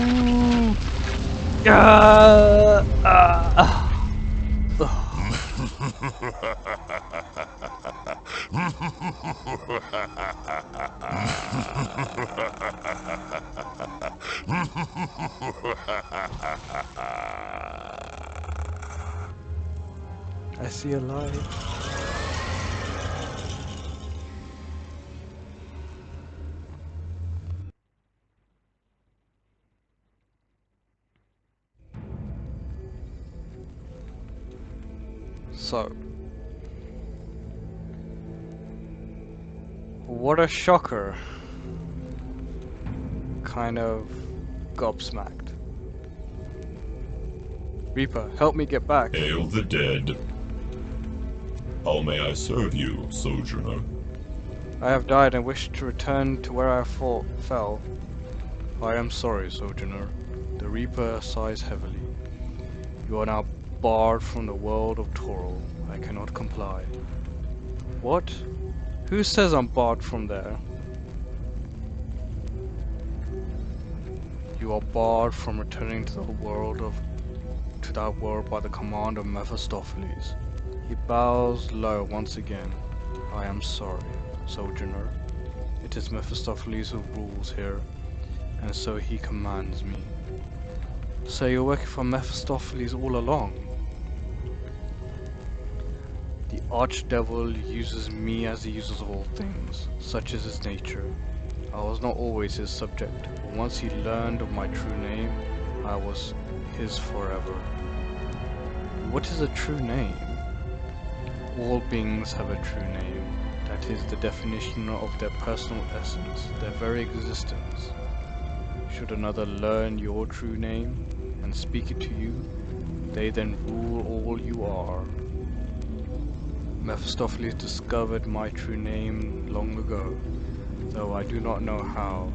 I see a light. So, what a shocker. Kind of gobsmacked. Reaper, help me get back. Hail the dead. How may I serve you, Sojourner? I have died and wish to return to where I fell. I am sorry, Sojourner. The Reaper sighs heavily. You are now barred from the world of Toril. I cannot comply. What? Who says I'm barred from there? You are barred from returning to that world by the command of Mephistopheles. He bows low once again. I am sorry, Sojourner. It is Mephistopheles who rules here, and so he commands me. So you're working for Mephistopheles all along? The Archdevil uses me as he uses all things, such is his nature. I was not always his subject, but once he learned of my true name, I was his forever. What is a true name? All beings have a true name. That is the definition of their personal essence, their very existence. Should another learn your true name and speak it to you, they then rule all you are. Mephistopheles discovered my true name long ago, though I do not know how.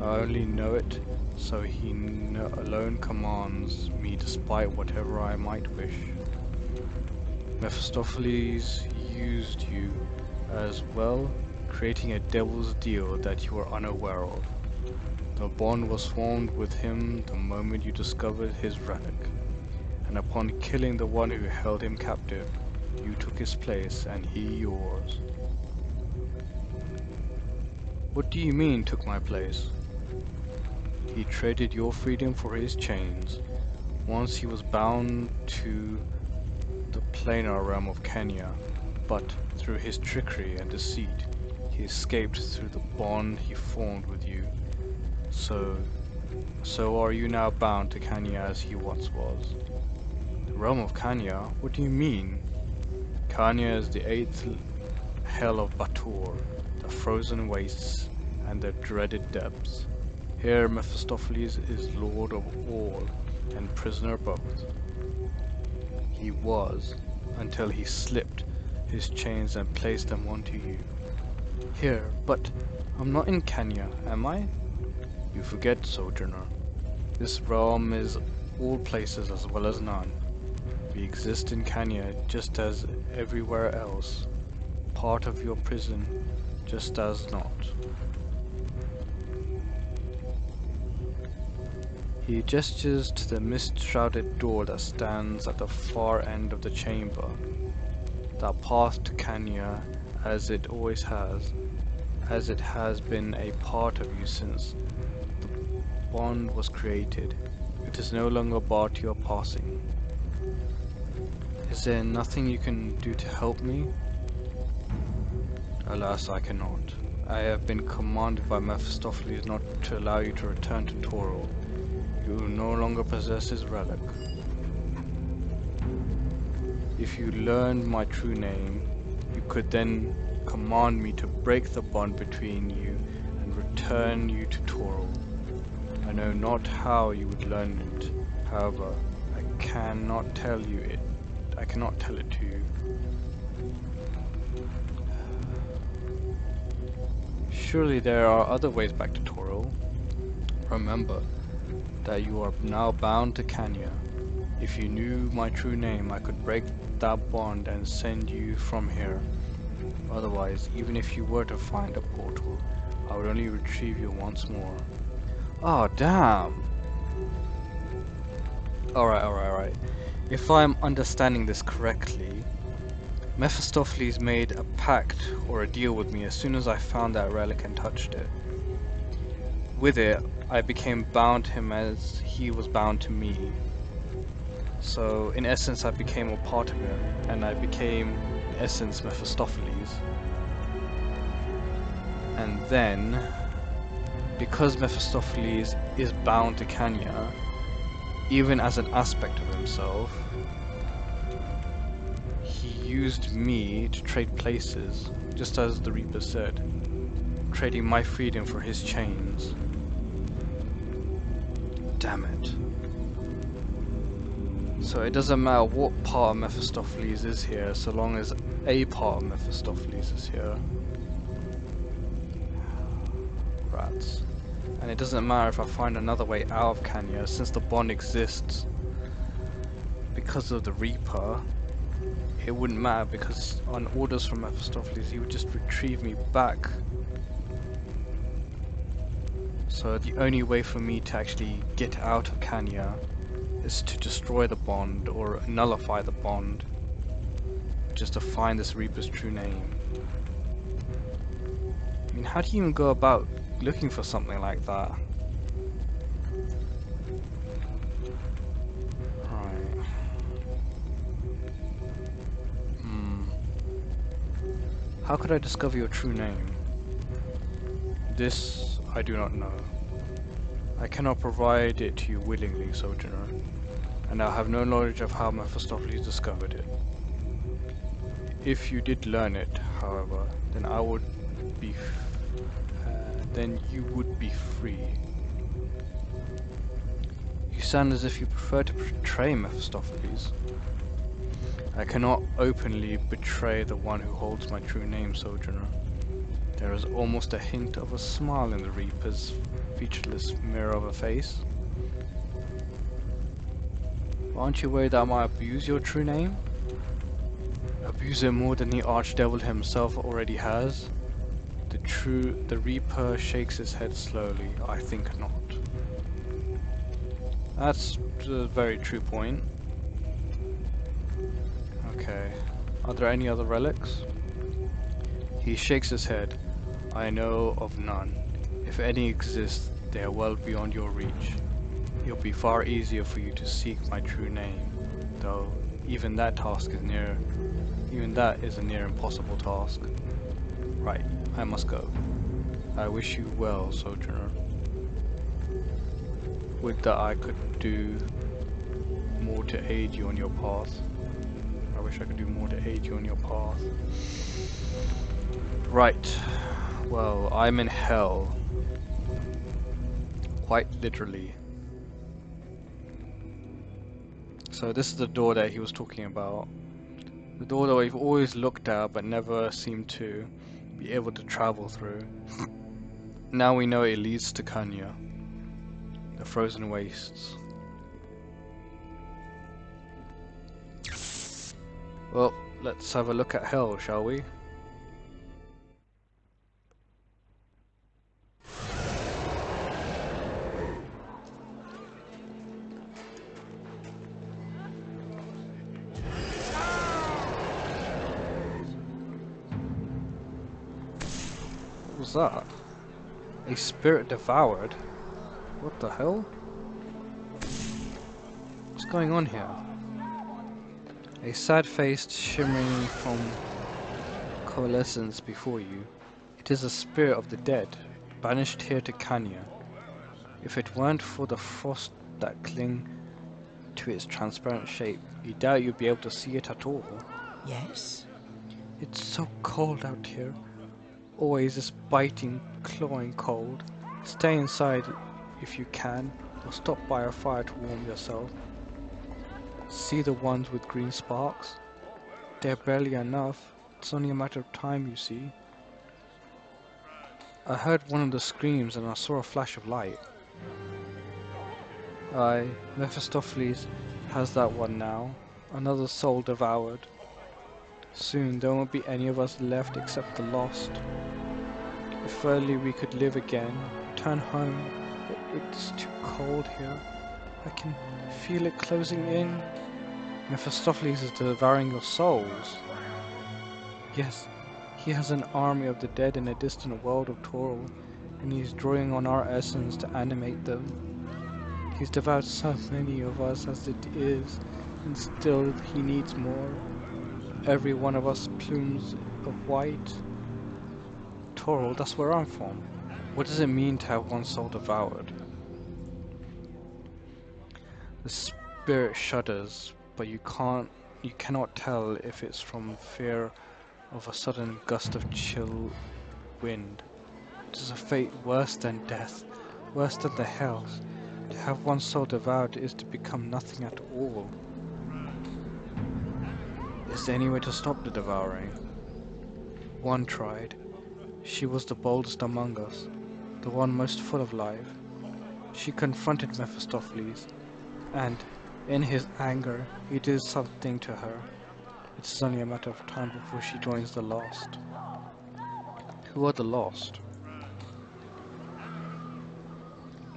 I only know it, so he alone commands me despite whatever I might wish. Mephistopheles used you as well, creating a devil's deal that you are unaware of. The bond was formed with him the moment you discovered his relic, and upon killing the one who held him captive, you took his place and he yours. What do you mean, took my place? He traded your freedom for his chains. Once he was bound to the planar realm of Kenya, but through his trickery and deceit, he escaped through the bond he formed with you. So are you now bound to Kenya as he once was? The realm of Kenya? What do you mean? Kenya is the 8th hell of Batur, the frozen wastes and the dreaded depths. Here Mephistopheles is lord of all and prisoner both. He was, until he slipped his chains and placed them onto you. Here, but I'm not in Kenya, am I? You forget, Sojourner. This realm is all places as well as none. We exist in Kenya just as everywhere else, part of your prison just as not. He gestures to the mist-shrouded door that stands at the far end of the chamber. That path to Kanya, as it always has, as it has been a part of you since the bond was created. It is no longer barred to your passing. Is there nothing you can do to help me? Alas, I cannot. I have been commanded by Mephistopheles not to allow you to return to Toril. You no longer possess his relic. If you learned my true name, you could then command me to break the bond between you and return you to Toril. I know not how you would learn it. However, I cannot tell it to you. Surely there are other ways back to Toril. Remember that you are now bound to Kanya. If you knew my true name, I could break that bond and send you from here. Otherwise, even if you were to find a portal, I would only retrieve you once more. Oh, damn! Alright. If I'm understanding this correctly, Mephistopheles made a pact or a deal with me as soon as I found that relic and touched it. With it, I became bound to him as he was bound to me. So, in essence, I became a part of him, and I became, in essence, Mephistopheles. And then, because Mephistopheles is bound to Kanya, even as an aspect of himself, he used me to trade places, just as the Reaper said, trading my freedom for his chains. Damn it. So it doesn't matter what part of Mephistopheles is here, so long as a part of Mephistopheles is here. Rats. And it doesn't matter if I find another way out of Kanya, since the bond exists because of the Reaper. It wouldn't matter because on orders from Mephistopheles he would just retrieve me back. So the only way for me to actually get out of Kanya is to destroy the bond or nullify the bond, just to find this Reaper's true name. I mean, how do you even go about looking for something like that? Right. How could I discover your true name? This I do not know. I cannot provide it to you willingly, Sojourner, and I have no knowledge of how Mephistopheles discovered it. If you did learn it, however, then you would be free. You sound as if you prefer to betray Mephistopheles. I cannot openly betray the one who holds my true name, Sojourner. There is almost a hint of a smile in the Reaper's featureless mirror of a face. Aren't you worried that I might abuse your true name? Abuse it more than the Archdevil himself already has? The Reaper shakes his head slowly. I think not. That's a very true point. Okay. Are there any other relics? He shakes his head. I know of none. If any exist, they are well beyond your reach. It will be far easier for you to seek my true name, though even that is a near impossible task. Right, I must go. I wish you well, Sojourner. Would that I could do more to aid you on your path. I wish I could do more to aid you on your path. Right. Well, I'm in hell. Quite literally. So this is the door that he was talking about. The door that we've always looked at but never seemed to be able to travel through. Now we know it leads to Kanya. The frozen wastes. Well, let's have a look at hell, shall we? What's that? A spirit devoured? What the hell? What's going on here? A sad-faced shimmering from coalescence before you. It is a spirit of the dead, banished here to Kanya. If it weren't for the frost that cling to its transparent shape, you doubt you'd be able to see it at all. Yes? It's so cold out here. Always this biting, clawing cold. Stay inside if you can, or stop by a fire to warm yourself. See the ones with green sparks? They're barely enough. It's only a matter of time, you see. I heard one of the screams and I saw a flash of light. Aye, Mephistopheles has that one now. Another soul devoured. Soon there won't be any of us left except the lost. If only we could live again, return home, but it's too cold here. I can feel it closing in. Mephistopheles is devouring your souls. Yes, he has an army of the dead in a distant world of Toril, and he's drawing on our essence to animate them. He's devoured so many of us as it is, and still he needs more. Every one of us plumes of white. Toril, that's where I'm from. What does it mean to have one soul devoured? The spirit shudders, but you cannot tell if it's from fear of a sudden gust of chill wind. It is a fate worse than death, worse than the hells. To have one soul devoured is to become nothing at all. Is there any way to stop the devouring? One tried. She was the boldest among us, the one most full of life. She confronted Mephistopheles, and in his anger, he did something to her. It is only a matter of time before she joins the lost. Who are the lost?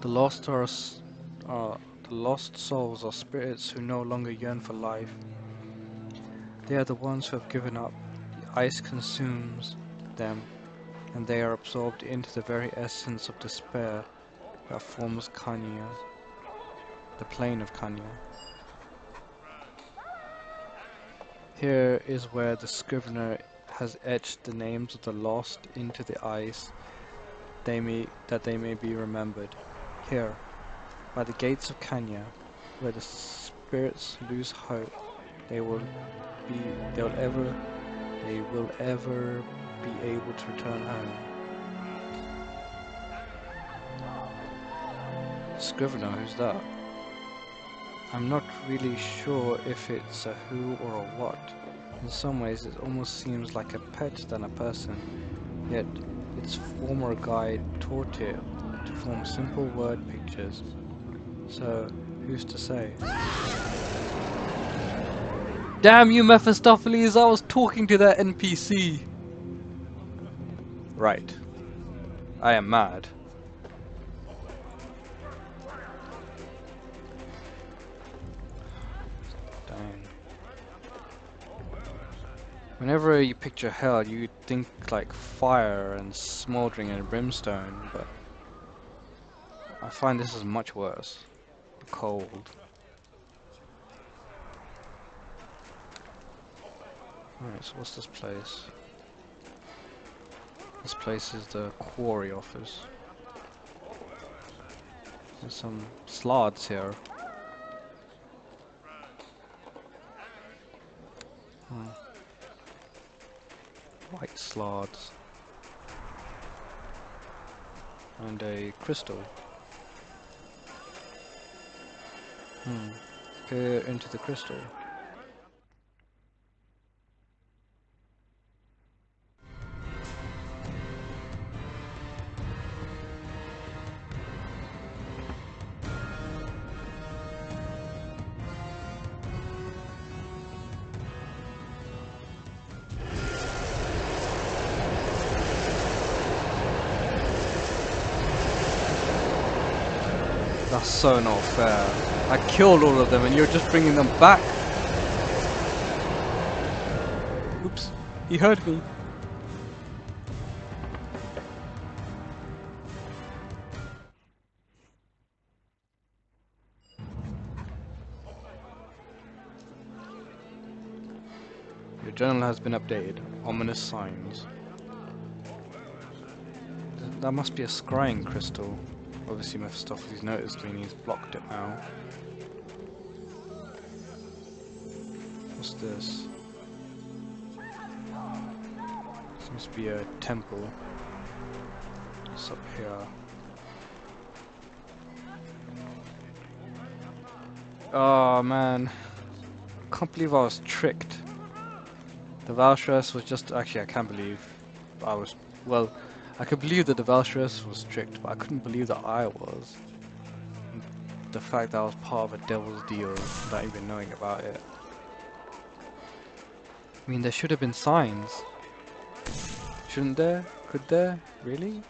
The lost the lost souls are spirits who no longer yearn for life. They are the ones who have given up. The ice consumes them, and they are absorbed into the very essence of despair that forms Kanya, the plane of Kanya. Here is where the scrivener has etched the names of the lost into the ice, that they may be remembered. Here, by the gates of Kanya, where the spirits lose hope, they will ever be able to return home. Scrivener, who's that? I'm not really sure if it's a who or a what. In some ways it almost seems like a pet than a person, yet its former guide taught it to form simple word pictures. So, who's to say? Damn you, Mephistopheles! I was talking to that NPC! Right. I am mad. Dang. Whenever you picture hell, you think like fire and smoldering and brimstone, but I find this is much worse. Cold. Alright, so what's this place? This place is the quarry office. There's some slots here. White slots. And a crystal. Peer into the crystal. That's so not fair. I killed all of them and you're just bringing them back. Oops, he heard me. journal has been updated. Ominous signs. That must be a scrying crystal. Obviously Mephistopheles noticed me and he's blocked it now. What's this? This must be a temple. What's up here? Oh man. Can't believe I was tricked. The Valsharess was just... Actually, I can't believe I was... Well, I could believe that the Valsharess was tricked, but I couldn't believe that I was. And the fact that I was part of a devil's deal without even knowing about it. I mean, there should have been signs. Shouldn't there? Could there? Really?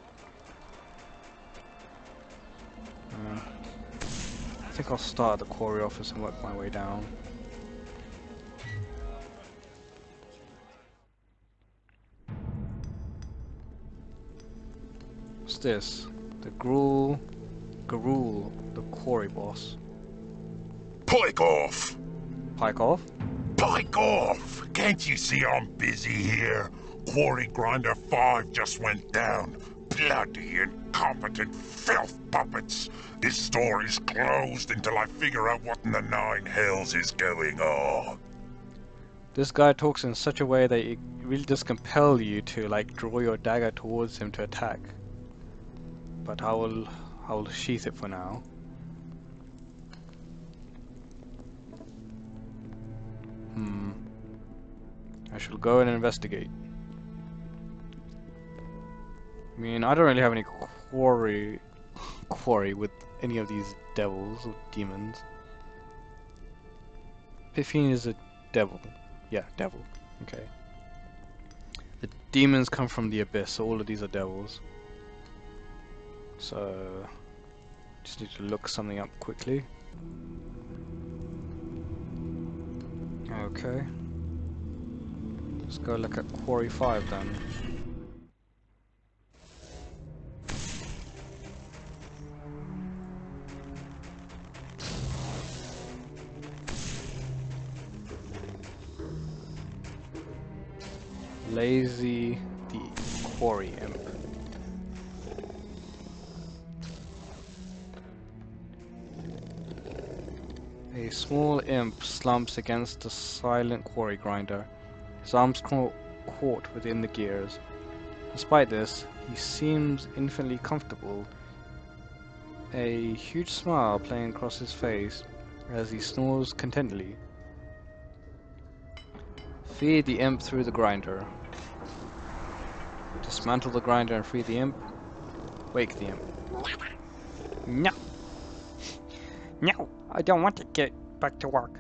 I think I'll start at the quarry office and work my way down. What's this? The Garul, the quarry boss. Pike off! Pike off? Pike off! Can't you see I'm busy here? Quarry Grinder 5 just went down. Bloody incompetent filth puppets. This story's closed until I figure out what in the nine hells is going on. This guy talks in such a way that it really does compel you to like draw your dagger towards him to attack. But I will sheath it for now. I shall go and investigate. I mean, I don't really have any quarry with any of these devils or demons. Piffine is a devil. Yeah, devil. Okay. The demons come from the abyss, so all of these are devils. So, just need to look something up quickly. Okay. Let's go look at Quarry 5 then. Lazy the Quarry Imp. A small imp slumps against the silent quarry grinder, his arms caught within the gears. Despite this, he seems infinitely comfortable, a huge smile playing across his face as he snores contentedly. Feed the imp through the grinder. Dismantle the grinder and free the imp. Wake the imp. No. No, I don't want to get back to work.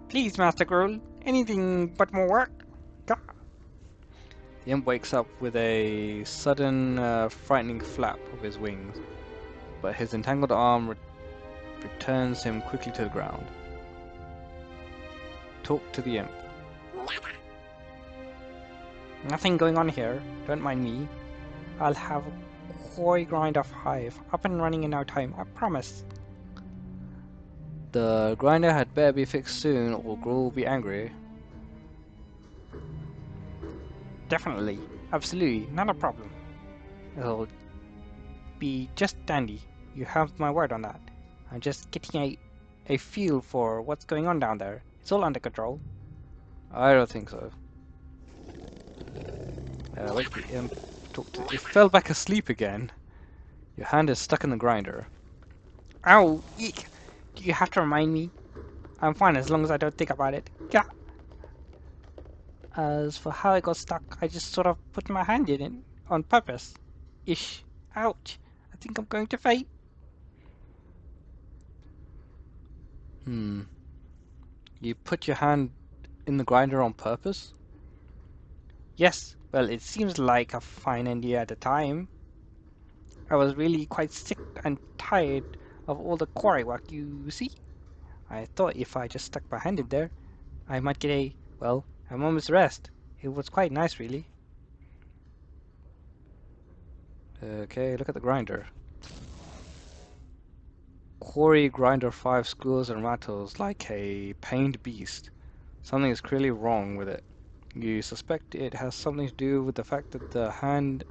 Please, Master Gruel, anything but more work. God. The imp wakes up with a sudden, frightening flap of his wings, but his entangled arm returns him quickly to the ground. Talk to the imp. Nothing going on here. Don't mind me. I'll have Quarry Grinder 5 up and running in no time, I promise. The grinder had better be fixed soon or Gruel will be angry. Definitely. Absolutely. Not a problem. It'll be just dandy. You have my word on that. I'm just getting a feel for what's going on down there. It's all under control. I don't think so. Wake the imp. Talk to. It fell back asleep again. Your hand is stuck in the grinder. Ow! Eek! Do you have to remind me? I'm fine as long as I don't think about it. Yeah. As for how I got stuck, I just sort of put my hand in it on purpose. Ish. Ouch. I think I'm going to faint. You put your hand in the grinder on purpose? Yes. Well, it seems like a fine idea at the time. I was really quite sick and tired of all the quarry work, you see. I thought if I just stuck my hand in there, I might get a moment's rest. It was quite nice, really. Okay, look at the grinder. Quarry Grinder 5 squeals and rattles like a pained beast. Something is clearly wrong with it. You suspect it has something to do with the fact that the hand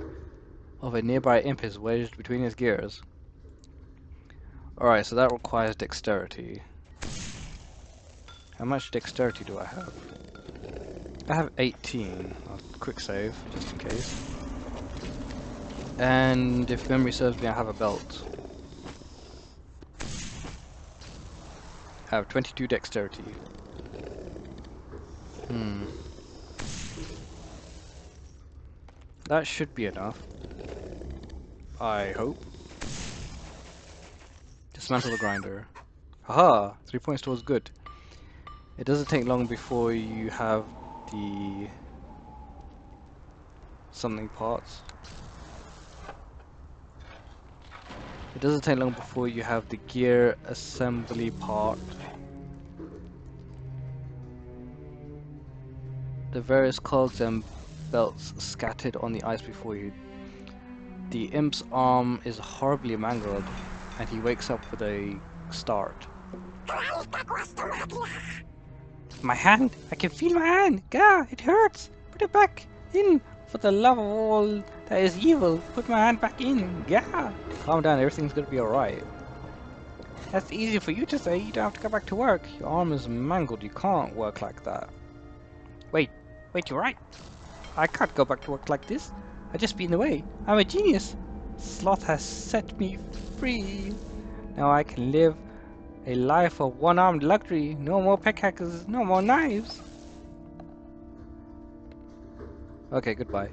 of a nearby imp is wedged between his gears. Alright, so that requires dexterity. How much dexterity do I have? I have 18. I'll quick save, just in case. And if memory serves me, I have a belt. I have 22 dexterity. That should be enough. I hope. Dismantle the grinder. Haha! 3 points towards good. It doesn't take long before you have the something parts. It doesn't take long before you have the gear assembly part. The various cogs and belts scattered on the ice before you. The imp's arm is horribly mangled, and he wakes up with a start. My hand! I can feel my hand! Gah! It hurts! Put it back in! For the love of all that is evil, put my hand back in! Gah! Calm down, everything's gonna be alright. That's easy for you to say, you don't have to go back to work. Your arm is mangled, you can't work like that. Wait, you're right. I can't go back to work like this. I've just been away. I'm a genius. Sloth has set me free. Now I can live a life of one-armed luxury. No more pickaxes, no more knives. Okay, goodbye.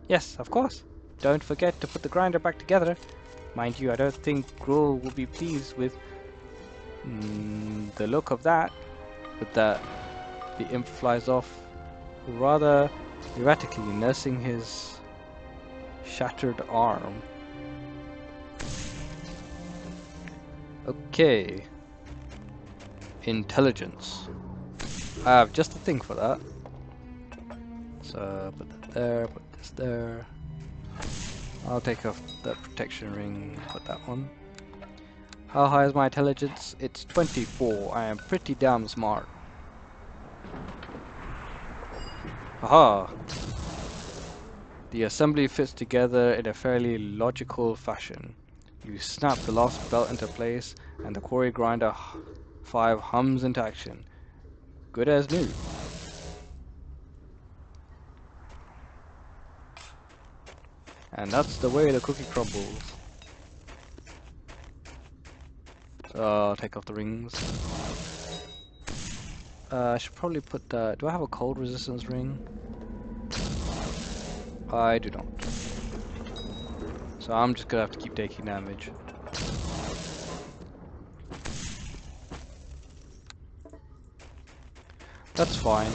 Yes, of course. Don't forget to put the grinder back together. Mind you, I don't think Gruul will be pleased with the look of that. With that, the imp flies off rather erratically, nursing his shattered arm. Okay. Intelligence. I have just a thing for that. So put that there, put this there. I'll take off the protection ring, put that one. How high is my intelligence? It's 24. I am pretty damn smart. Aha! The assembly fits together in a fairly logical fashion. You snap the last belt into place and the quarry grinder 5 hums into action. Good as new. And that's the way the cookie crumbles. So I'll take off the rings. I should probably put the... Do I have a cold resistance ring? I do not. So I'm just gonna have to keep taking damage. That's fine.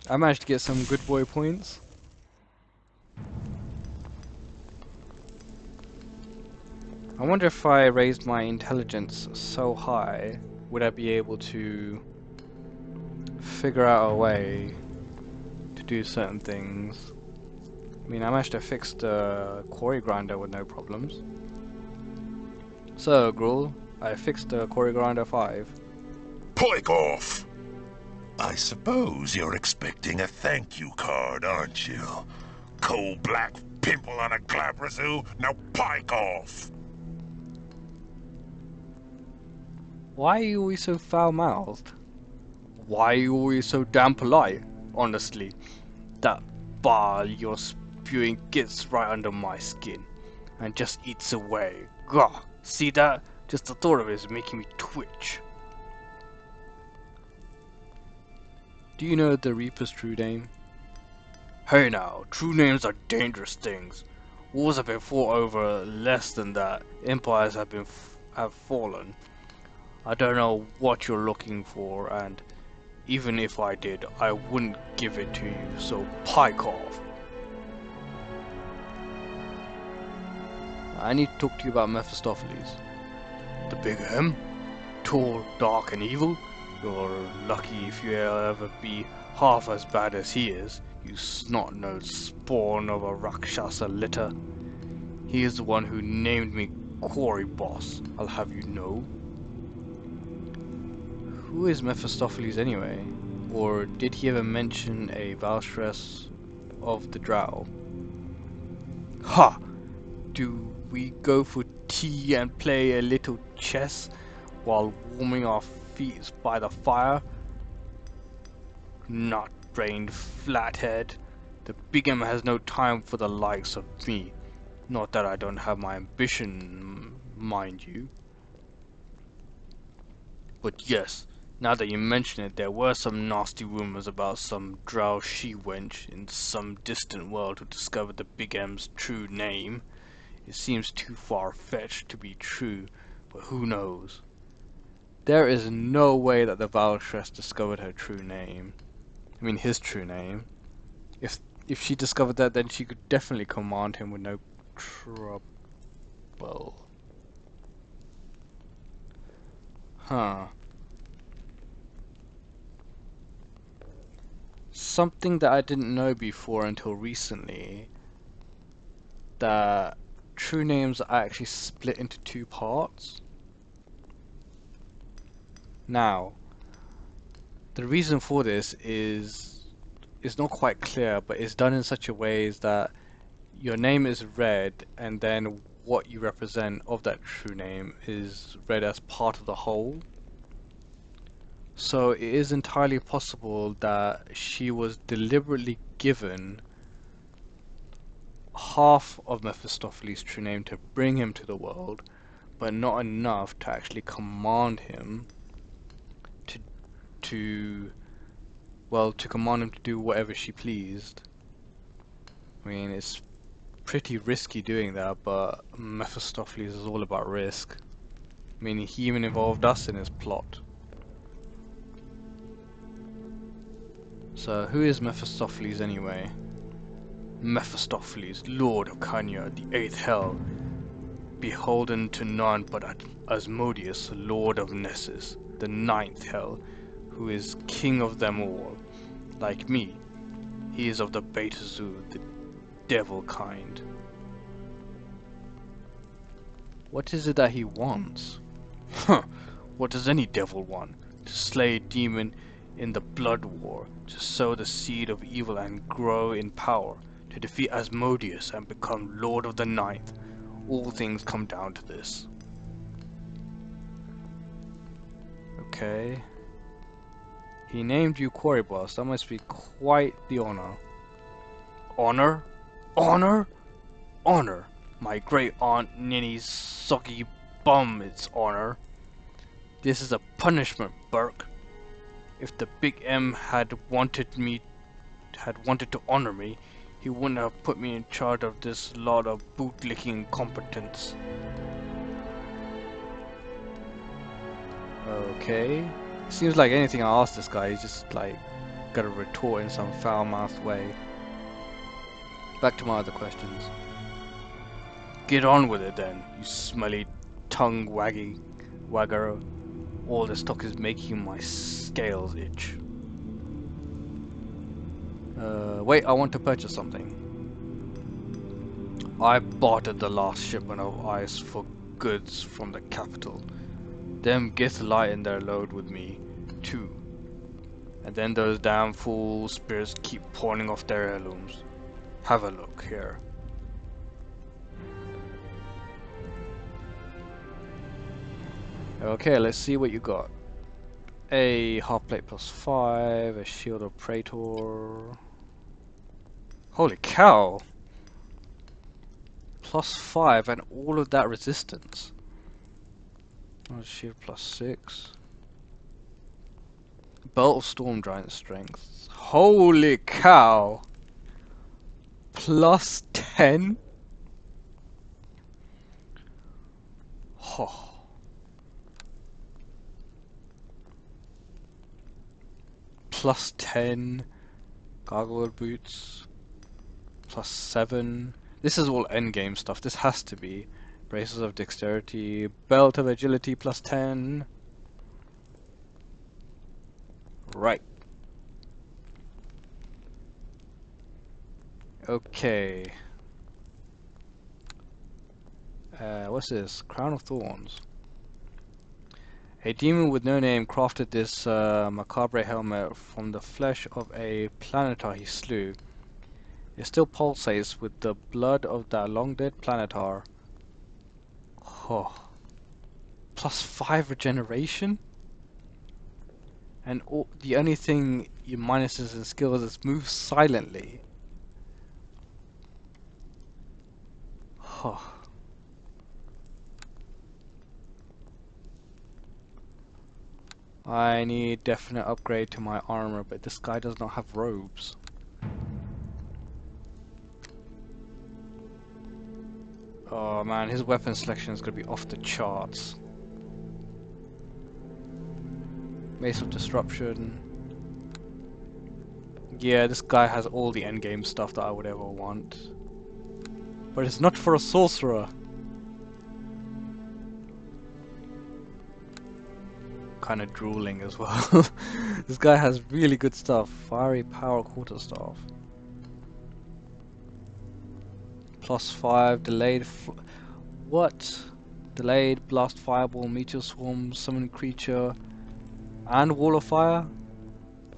I managed to get some good boy points. I wonder if I raised my intelligence so high, would I be able to figure out a way to do certain things. I mean, I managed to fix the quarry grinder with no problems. So, Gruul, I fixed the quarry grinder 5. Pike off! I suppose you're expecting a thank you card, aren't you? Coal black pimple on a glabrazoo, now pike off! Why are you always so foul-mouthed? Why are you always so damn polite? Honestly, that bile you're spewing gets right under my skin and just eats away. Gah! See that? Just the thought of it is making me twitch. Do you know the Reaper's true name? Hey now, true names are dangerous things. Wars have been fought over less than that. Empires have fallen. I don't know what you're looking for, and even if I did, I wouldn't give it to you, so pike off. I need to talk to you about Mephistopheles. The big M? Tall, dark, and evil? You're lucky if you ever be half as bad as he is, you snot-nosed spawn of a Rakshasa litter. He is the one who named me Quarry Boss, I'll have you know. Who is Mephistopheles anyway? Or did he ever mention a Valsharess of the Drow? Ha! Do we go for tea and play a little chess while warming our feet by the fire? Nut-brained flathead. The Big M has no time for the likes of me. Not that I don't have my ambition, mind you. But yes, now that you mention it, there were some nasty rumors about some drow she-wench in some distant world who discovered the Big M's true name. It seems too far-fetched to be true, but who knows? There is no way that the Valsharess discovered her true name. I mean, his true name. If she discovered that, then she could definitely command him with no trouble. Huh. Something that I didn't know before until recently, that true names are actually split into two parts. Now, the reason for this is not quite clear, but it's done in such a way is that your name is read, and then what you represent of that true name is read as part of the whole. So it is entirely possible that she was deliberately given half of Mephistopheles' true name to bring him to the world, but not enough to actually command him to command him to do whatever she pleased. I mean, it's pretty risky doing that, but Mephistopheles is all about risk. I mean, he even involved us in his plot. So, who is Mephistopheles anyway? Mephistopheles, Lord of Kanya, the 8th Hell, beholden to none but Asmodeus, Lord of Nessus, the 9th Hell, who is king of them all. Like me, he is of the Beta Zoo, the devil kind. What is it that he wants? Huh, what does any devil want? To slay a demon in the blood war, to sow the seed of evil and grow in power, to defeat Asmodeus and become Lord of the Ninth. All things come down to this. Okay. He named you Quarry Boss. That must be quite the honor. Honor? Honor? Honor! My great aunt Ninny's soggy bum, it's honor. This is a punishment, Burke. If the Big M had wanted to honor me, he wouldn't have put me in charge of this lot of bootlicking incompetents. Okay. Seems like anything I ask this guy, he's just like gotta retort in some foul-mouthed way. Back to my other questions. Get on with it then, you smelly tongue-wagger. All this talk is making my scales itch. Wait, I want to purchase something. I bartered the last shipment of ice for goods from the capital. Them Gith lighten their load with me, too. And then those damn fool spirits keep pawning off their heirlooms. Have a look here. Okay, let's see what you got. A half plate +5, a shield of Praetor. Holy cow! +5 and all of that resistance. Oh, shield +6. Belt of Storm Giant strength. Holy cow! +10? Oh. +10. Gargoyle boots. +7. This is all endgame stuff. This has to be. Braces of dexterity. Belt of agility +10. Right. Okay. What's this? Crown of Thorns. A demon with no name crafted this macabre helmet from the flesh of a planetar he slew. It still pulsates with the blood of that long-dead planetar. Oh. +5 regeneration? And the only thing you minuses in skills is move silently. Oh. I need definite upgrade to my armor, but this guy does not have robes. Oh man, his weapon selection is gonna be off the charts. Mace of Disruption. Yeah, this guy has all the endgame stuff that I would ever want. But it's not for a sorcerer. Kinda drooling as well. This guy has really good stuff. Fiery Power Quarterstaff. +5 delayed. What? Delayed Blast Fireball, Meteor Swarm, Summon Creature, and Wall of Fire?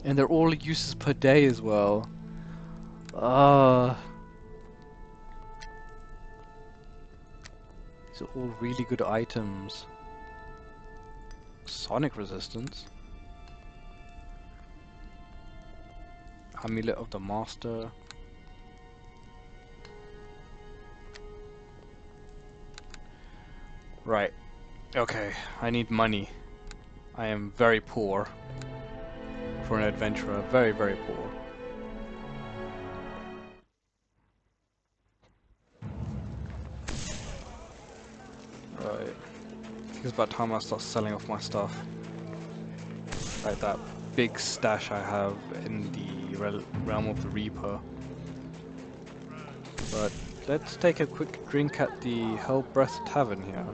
And they're all uses per day as well. These are all really good items. Sonic Resistance. Amulet of the Master. Right. Okay, I need money. I am very poor. For an adventurer, very, very poor. Right. I think it's about time I start selling off my stuff. Like that big stash I have in the realm of the Reaper. But let's take a quick drink at the Hellbreath Tavern here.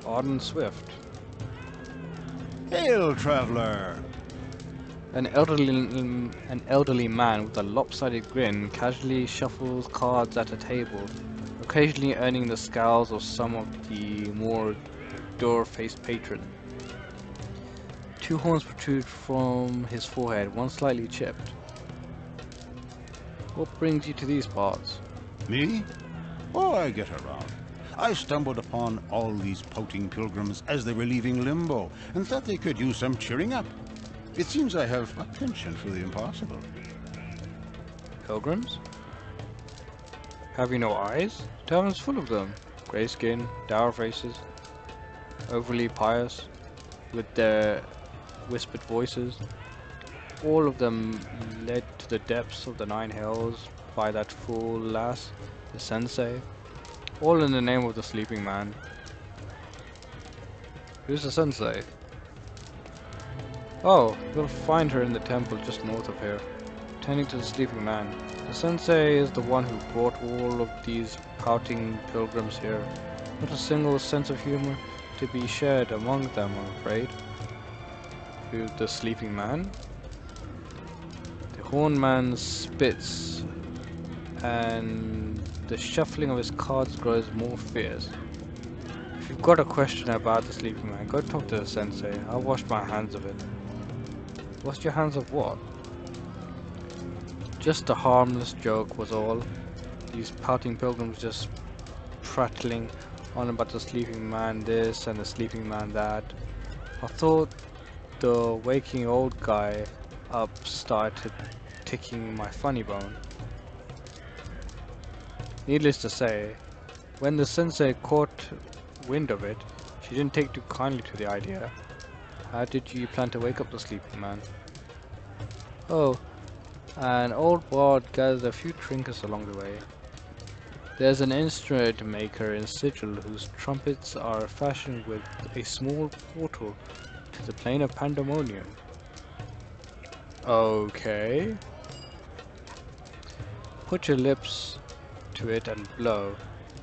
Arden Swift. Hail, traveler! An elderly man with a lopsided grin casually shuffles cards at a table, occasionally earning the scowls of some of the more dour-faced patrons. Two horns protrude from his forehead, one slightly chipped. What brings you to these parts? Me? Oh, I get around. I stumbled upon all these pouting pilgrims as they were leaving Limbo, and thought they could use some cheering up. It seems I have a penchant for the impossible. Pilgrims? Have you no eyes? The tavern's full of them. Grey skin, dour faces, overly pious, with their whispered voices. All of them led to the depths of the Nine Hells by that fool lass, the sensei. All in the name of the sleeping man. Who's the sensei? Oh, you'll find her in the temple just north of here, tending to the sleeping man. The sensei is the one who brought all of these pouting pilgrims here. Not a single sense of humor to be shared among them, I'm afraid. Who, the sleeping man? The horn man spits, and the shuffling of his cards grows more fierce. If you've got a question about the sleeping man, go talk to the sensei. I'll wash my hands of it. Wash your hands of what? Just a harmless joke was all. These pouting pilgrims just prattling on about the sleeping man this and the sleeping man that. I thought the waking old guy up started ticking my funny bone. Needless to say, when the sensei caught wind of it, she didn't take too kindly to the idea. How did you plan to wake up the sleeping man? Oh, an old bard gathered a few trinkets along the way. There's an instrument maker in Sigil whose trumpets are fashioned with a small portal to the plane of Pandemonium. Okay. Put your lips to it and blow,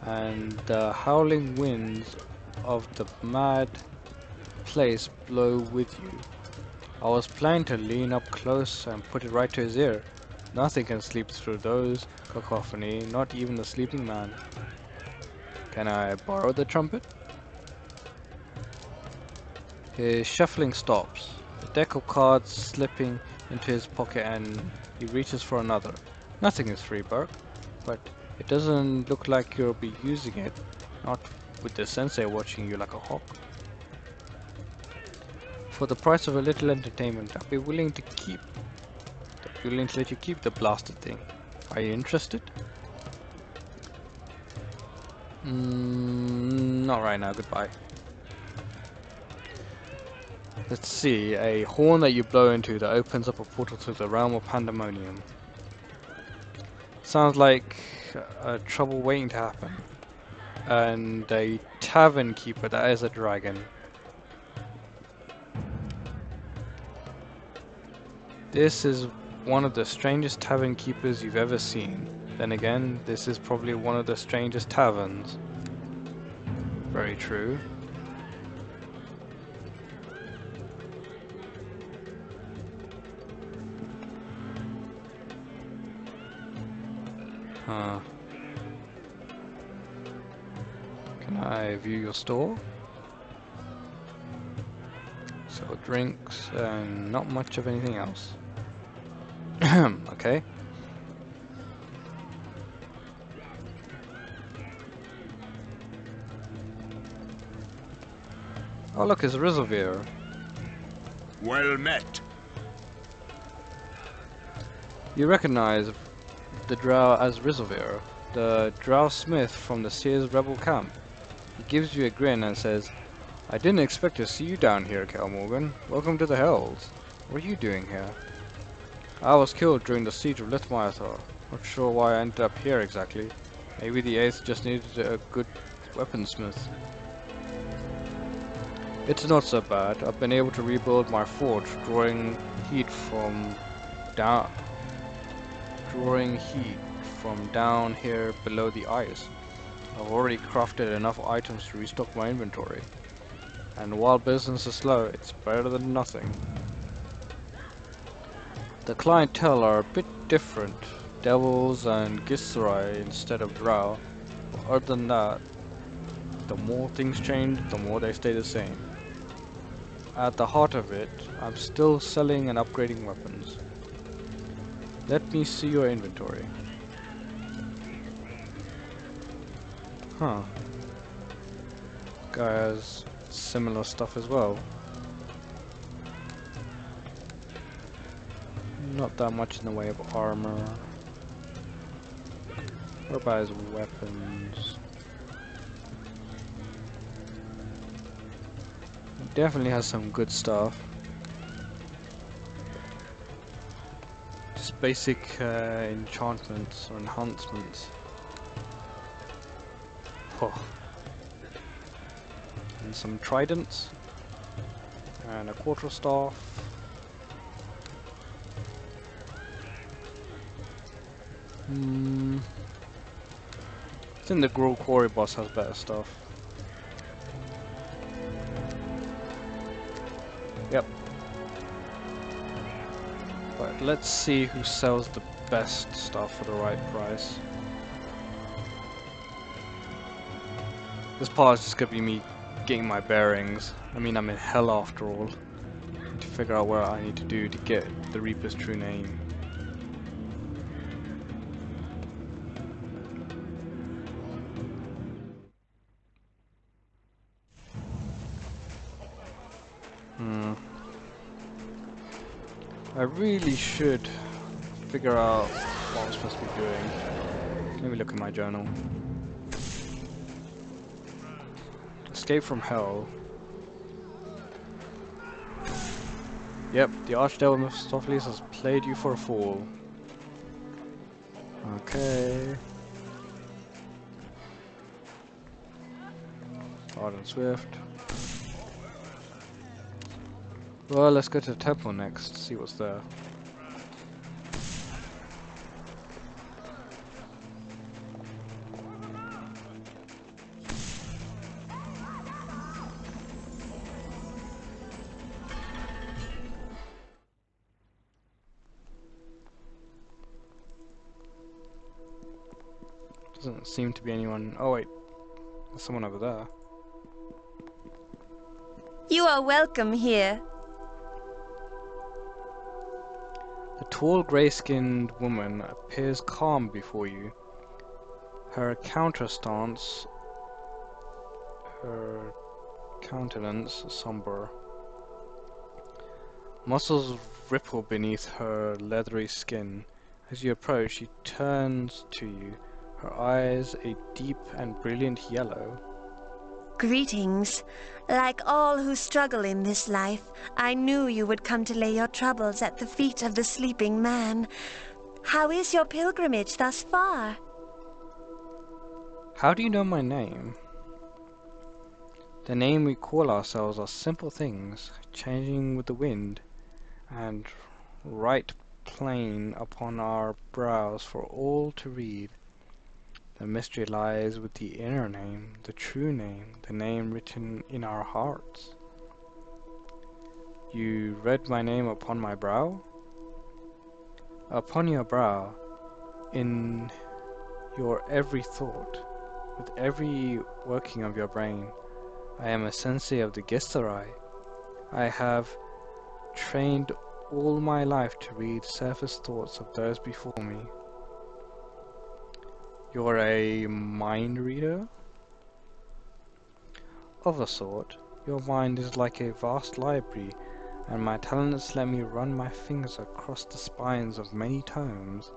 and the howling winds of the mad place blow with you. I was planning to lean up close and put it right to his ear. Nothing can sleep through those cacophony, not even the sleeping man. Can I borrow the trumpet? His shuffling stops, the deck of cards slipping into his pocket, and he reaches for another. Nothing is free, Burke, but it doesn't look like you'll be using it, not with the sensei watching you like a hawk. For the price of a little entertainment, I'll be willing to let you keep the blasted thing. Are you interested? Not right now, goodbye. Let's see, a horn that you blow into that opens up a portal to the realm of pandemonium. Sounds like trouble waiting to happen. And a tavern keeper that is a dragon. This is one of the strangest tavern keepers you've ever seen. Then again, this is probably one of the strangest taverns. Very true. Huh. Can I view your store? Sell drinks and not much of anything else. Okay. Oh look, it's Rizovir. Well met. You recognize the drow as Rizovir, the drow smith from the Seer's rebel camp. He gives you a grin and says, I didn't expect to see you down here, Cal Morgan. Welcome to the Hells. What are you doing here? I was killed during the siege of Lithmyathor. Not sure why I ended up here exactly. Maybe the 8th just needed a good weaponsmith. It's not so bad. I've been able to rebuild my forge, drawing heat from down here below the ice. I've already crafted enough items to restock my inventory. And while business is slow, it's better than nothing. The clientele are a bit different. Devils and Githzerai instead of drow. But other than that, the more things change, the more they stay the same. At the heart of it, I'm still selling and upgrading weapons. Let me see your inventory. Huh. Guy has similar stuff as well. Not that much in the way of armor. What about his weapons? He definitely has some good stuff. Just basic enchantments or enhancements. Oh. And some tridents. And a quarterstaff. I think the Gruul Quarry boss has better stuff. Yep. But let's see who sells the best stuff for the right price. This part is just gonna be me getting my bearings. I mean, I'm in hell after all. To figure out what I need to do to get the Reaper's true name. I really should figure out what I'm supposed to be doing. Let me look at my journal. Escape from hell. Yep, the Archdevil Mephistopheles has played you for a fool. Okay. Hard and swift. Well, let's go to the temple next, see what's there. Doesn't seem to be anyone. Oh wait, there's someone over there. You are welcome here. The tall, grey-skinned woman appears calm before you. Her countenance somber. Muscles ripple beneath her leathery skin. As you approach, she turns to you, her eyes a deep and brilliant yellow. Greetings. Like all who struggle in this life, I knew you would come to lay your troubles at the feet of the sleeping man. How is your pilgrimage thus far? How do you know my name? The name we call ourselves are simple things, changing with the wind, and right plain upon our brows for all to read. The mystery lies with the inner name, the true name, the name written in our hearts. You read my name upon my brow? Upon your brow, in your every thought, with every working of your brain. I am a sensei of the Gistari. I have trained all my life to read surface thoughts of those before me. You're a mind reader? Of a sort. Your mind is like a vast library, and my talents let me run my fingers across the spines of many tomes.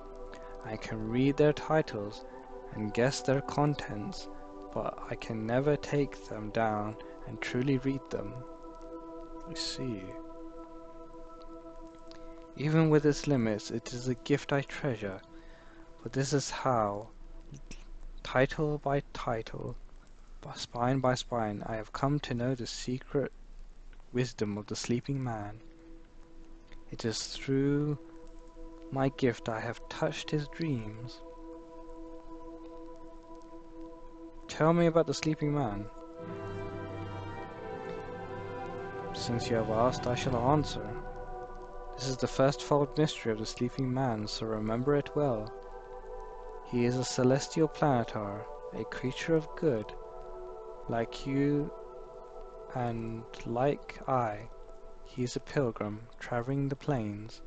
I can read their titles and guess their contents, but I can never take them down and truly read them. I see. Even with its limits, it is a gift I treasure, for this is how, title by title, spine by spine, I have come to know the secret wisdom of the sleeping man. It is through my gift I have touched his dreams. Tell me about the sleeping man. Since you have asked, I shall answer. This is the first fold mystery of the sleeping man, so remember it well. He is a celestial planetar, a creature of good, like you and like I. He is a pilgrim, traveling the plains.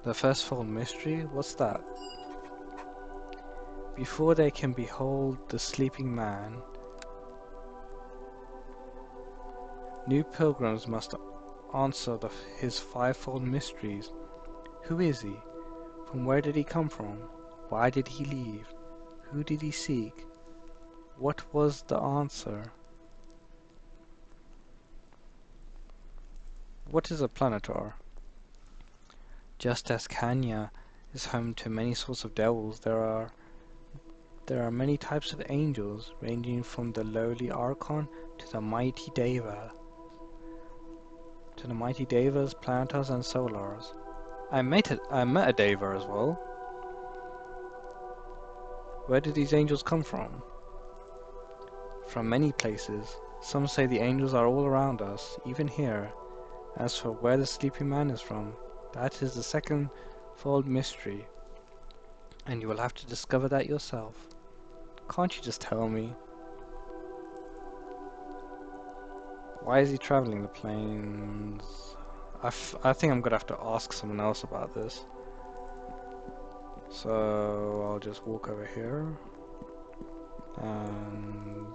The first fold mystery? What's that? Before they can behold the sleeping man, new pilgrims must answer his fivefold mysteries. Who is he? From where did he come from? Why did he leave? Who did he seek? What was the answer? What is a planetar? Just as Kanya is home to many sorts of devils, there are many types of angels, ranging from the lowly Archon to the mighty Deva. Planetars, and Solars. I met a Deva as well. Where did these angels come from? From many places. Some say the angels are all around us, even here. As for where the sleeping man is from, that is the second fold mystery, and you will have to discover that yourself. Can't you just tell me? Why is he traveling the plains? I think I'm gonna have to ask someone else about this. So I'll just walk over here and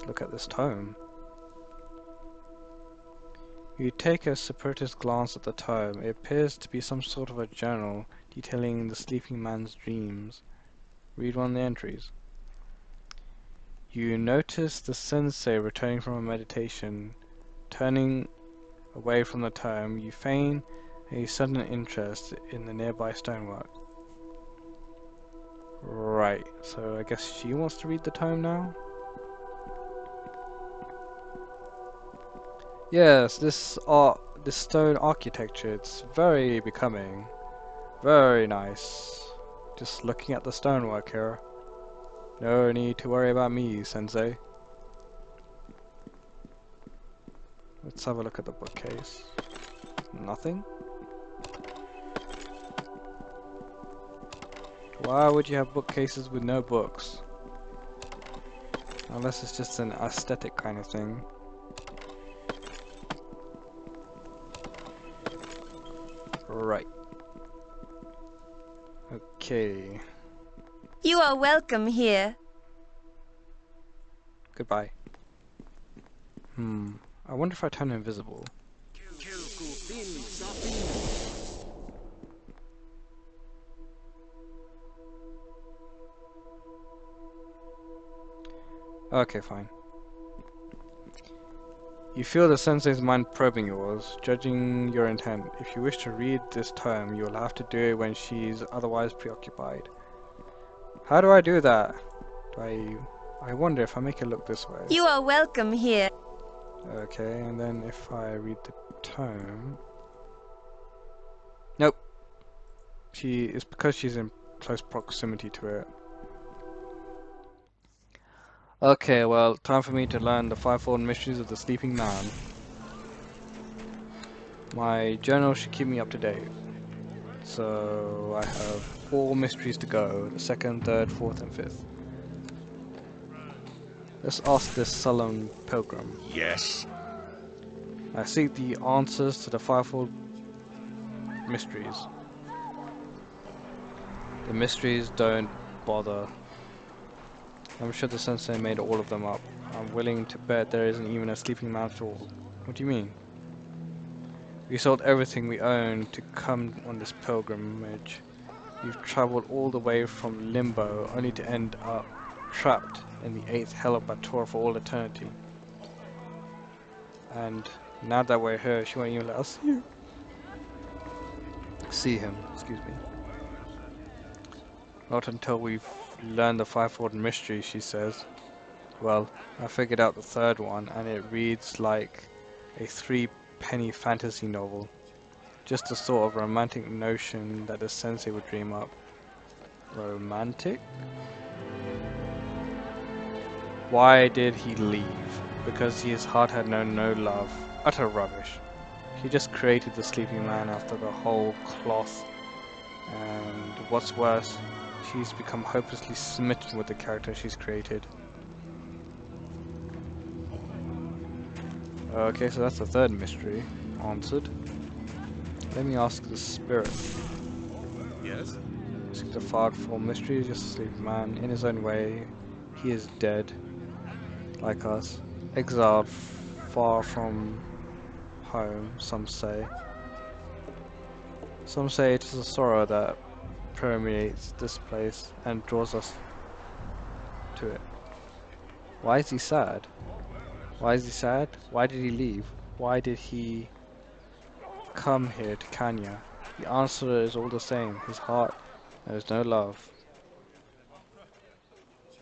look at this tome. You take a separatist glance at the tome. It appears to be some sort of a journal detailing the sleeping man's dreams. Read one of the entries. You notice the sensei returning from a meditation. Turning away from the tome, you feign a sudden interest in the nearby stonework. Right, so I guess she wants to read the tome now? Yes, this stone architecture, it's very becoming. Very nice. Just looking at the stonework here. No need to worry about me, Sensei. Let's have a look at the bookcase. Nothing? Why would you have bookcases with no books? Unless it's just an aesthetic kind of thing. Right. Okay. You are welcome here. Goodbye. I wonder if I turn invisible. Okay, fine. You feel the sensei's mind probing yours, judging your intent. If you wish to read this tome, you will have to do it when she's otherwise preoccupied. How do I do that? I wonder if I make it look this way. You are welcome here. Okay, and then if I read the tome... Nope. It's because she's in close proximity to it. Okay, well, time for me to learn the fivefold mysteries of the sleeping man. My journal should keep me up to date. So I have 4 mysteries to go, the 2nd, 3rd, 4th and 5th. Let's ask this sullen pilgrim. Yes. I seek the answers to the fivefold mysteries. The mysteries don't bother. I'm sure the sensei made all of them up. I'm willing to bet there isn't even a sleeping man at all. What do you mean? We sold everything we owned to come on this pilgrimage. You've traveled all the way from Limbo only to end up trapped in the 8th hell of Bator for all eternity. And now that we're here, she won't even let us see him. Excuse me. Not until we've learned the fivefold mystery, she says. Well, I figured out the 3rd one, and it reads like a 3-penny fantasy novel. Just the sort of romantic notion that the sensei would dream up. Romantic? Why did he leave? Because his heart had known no love. Utter rubbish. He just created the sleeping man after the whole cloth. And what's worse, she's become hopelessly smitten with the character she's created. Okay, so that's the 3rd mystery answered. Let me ask the spirit. Yes? Seek the fivefold mystery is just a sleeping man. In his own way, he is dead. Like us. Exiled far from home, some say. Some say it is a sorrow that permeates this place and draws us to it. Why is he sad? Why is he sad? Why did he leave? Why did he come here to Kanya? The answer is all the same. His heart knows no love.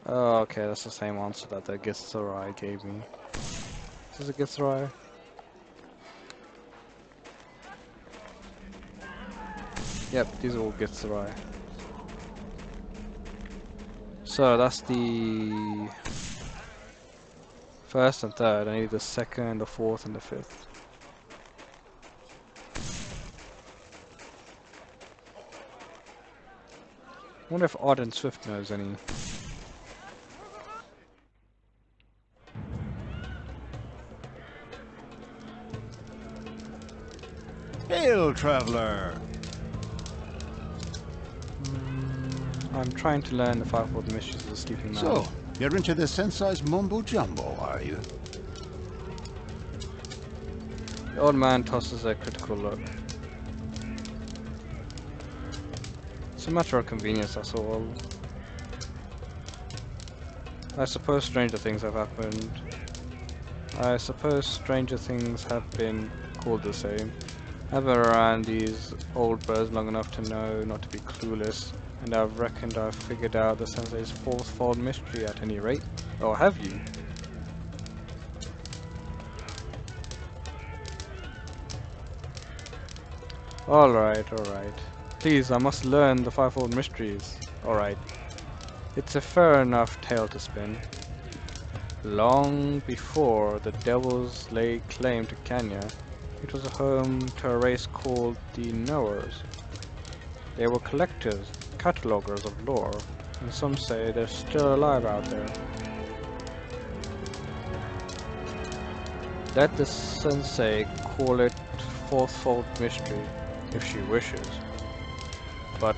Oh, okay, that's the same answer that the Githzerai gave me. Is this a Githzerai? Yep, these are all Githzerai. So that's the 1st and 3rd. I need the 2nd, the 4th, and the 5th. I wonder if Arden Swift knows any. Hail, traveler! I'm trying to learn the fivefold mysteries of the sleeping man. So, you're into the sensei's mumbo-jumbo, are you? The old man tosses a critical look. It's a matter of convenience, that's all. I suppose stranger things have happened. I suppose stranger things have been called the same. I've been around these old birds long enough to know not to be clueless, and I've reckoned I've figured out the sensei's fourth-fold mystery at any rate. Or have you? Alright. Please, I must learn the fivefold mysteries. Alright. It's a fair enough tale to spin. Long before the devils laid claim to Kenya, it was a home to a race called the Knowers. They were collectors, catalogers of lore, and some say they're still alive out there. Let the sensei call it fourfold mystery, if she wishes. But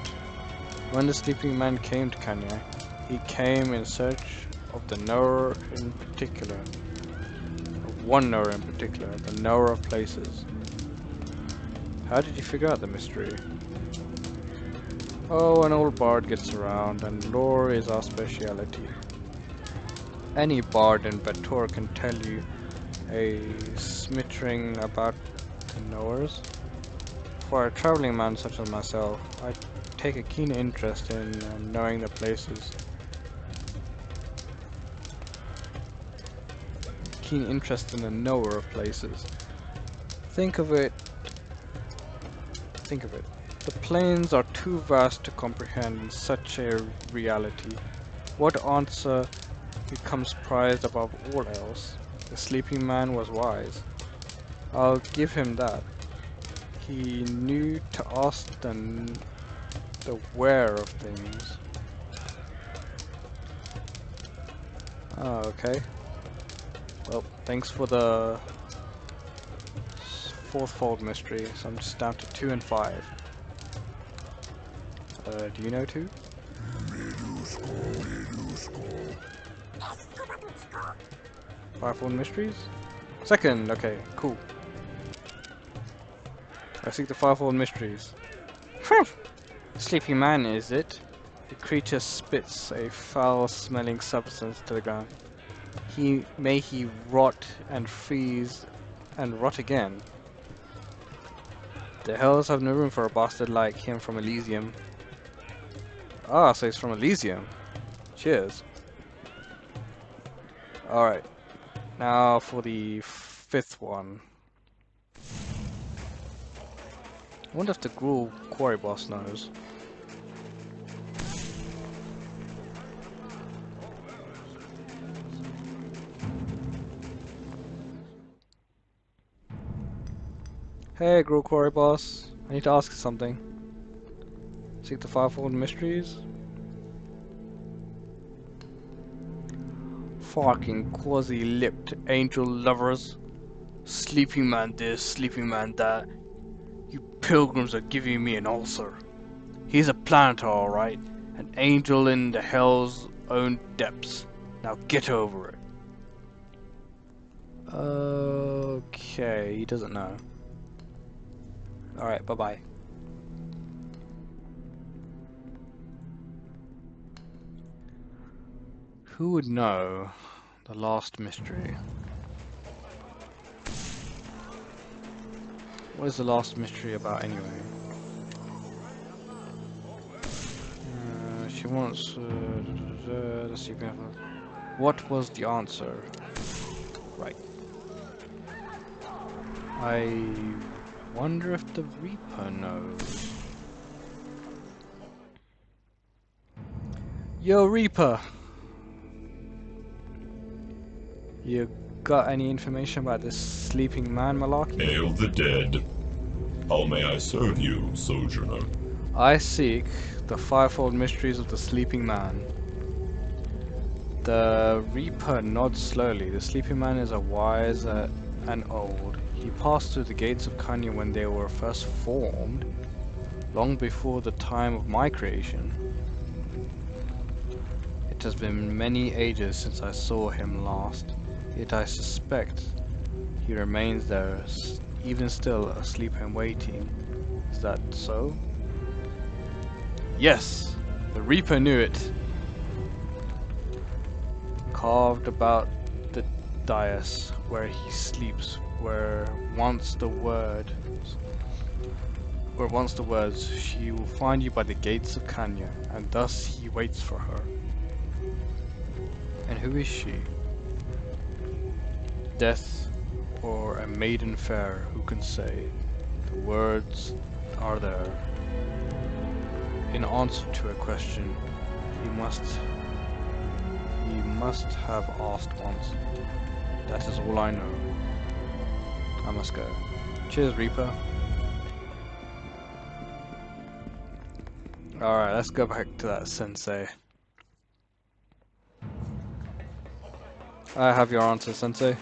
when the sleeping man came to Kenya, he came in search of the knower in particular. Of one knower in particular, the knower of places. How did you figure out the mystery? Oh, an old bard gets around, and lore is our speciality. Any bard in Bator can tell you a smattering about the knowers. For a traveling man such as myself, I take a keen interest in knowing the places. Keen interest in the knower of places. Think of it. The plains are too vast to comprehend in such a reality. What answer becomes prized above all else? The sleeping man was wise. I'll give him that. He knew to ask the where of things. Oh, okay. Well, thanks for the fourfold mystery, so I'm just down to 2 and 5. Do you know 2? Fivefold mysteries? Second, okay, cool. I seek the fivefold mysteries. Sleeping man, is it? The creature spits a foul-smelling substance to the ground. May he rot and freeze and rot again. The hells have no room for a bastard like him from Elysium. Ah, so he's from Elysium. Cheers. Alright. Now for the 5th one. I wonder if the Gruul quarry boss knows. Hey, Gruul quarry boss. I need to ask you something. Seek the fivefold mysteries? Fucking quasi-lipped angel lovers. Sleeping man this, sleeping man that. You pilgrims are giving me an ulcer. He's a planet, alright. An angel in the hell's own depths. Now get over it. Okay, he doesn't know. Alright, bye-bye. Who would know the last mystery? What is the last mystery about anyway? She wants... let's see if we have a... What was the answer? Right. I wonder if the Reaper knows. Yo, Reaper! You got any information about this sleeping man malarkey? Hail the dead. How may I serve you, sojourner? I seek the fivefold mysteries of the sleeping man. The Reaper nods slowly. The sleeping man is a wise and old. He passed through the gates of Kanya when they were first formed, long before the time of my creation. It has been many ages since I saw him last, yet I suspect he remains there, even still asleep and waiting. Is that so? Yes! The Reaper knew it! Carved about the dais where he sleeps, where once the words, she will find you by the gates of Kanya, and thus he waits for her. And who is she? Death, or a maiden fair, who can say? The words are there. In answer to a question, he must have asked once. That is all I know. I must go. Cheers, Reaper. Alright, let's go back to that sensei. I have your answer, sensei.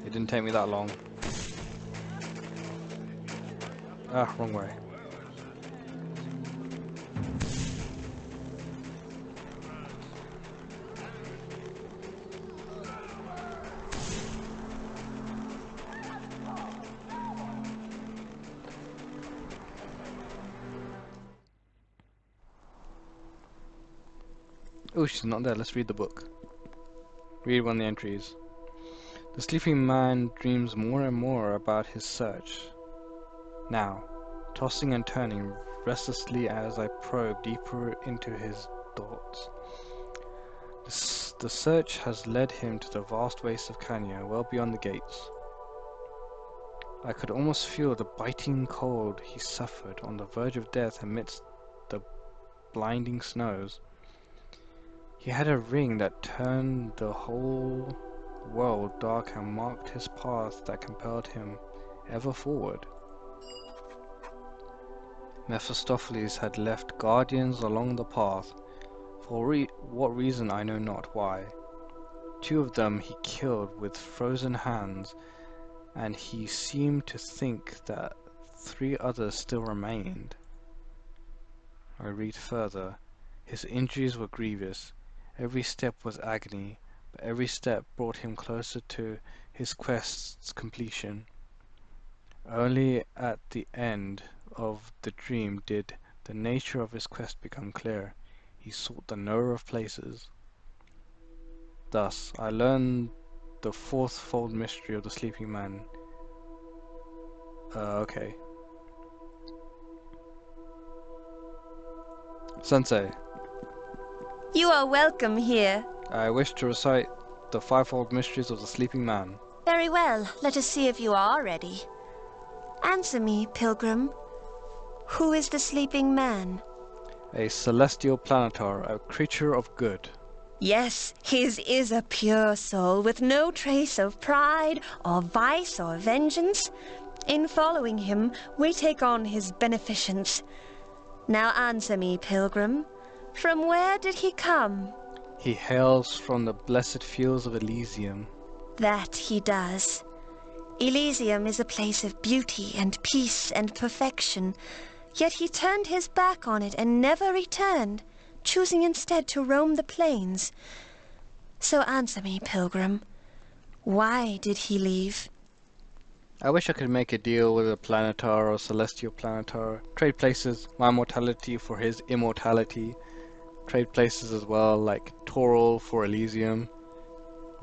It didn't take me that long. Ah, wrong way. Oh, she's not there. Let's read the book. Read one of the entries. The sleeping man dreams more and more about his search. Now, tossing and turning restlessly as I probe deeper into his thoughts. The search has led him to the vast wastes of Kanya, well beyond the gates. I could almost feel the biting cold he suffered on the verge of death amidst the blinding snows. He had a ring that turned the whole world dark and marked his path that compelled him ever forward. Mephistopheles had left guardians along the path, for what reason I know not why. 2 of them he killed with frozen hands, and he seemed to think that 3 others still remained. I read further. His injuries were grievous. Every step was agony, but every step brought him closer to his quest's completion. Only at the end of the dream did the nature of his quest become clear. He sought the knower of places. Thus, I learned the 4th-fold mystery of the sleeping man. Okay. Sensei. You are welcome here. I wish to recite the 5-fold mysteries of the sleeping man. Very well. Let us see if you are ready. Answer me, pilgrim. Who is the sleeping man? A celestial planetar, a creature of good. Yes, his is a pure soul with no trace of pride or vice or vengeance. In following him, we take on his beneficence. Now answer me, pilgrim. From where did he come? He hails from the blessed fields of Elysium. That he does. Elysium is a place of beauty and peace and perfection. Yet he turned his back on it and never returned, choosing instead to roam the plains. So answer me, pilgrim. Why did he leave? I wish I could make a deal with a planetar or celestial planetar. Trade places, my mortality for his immortality. Trade places as well, like Toril for Elysium.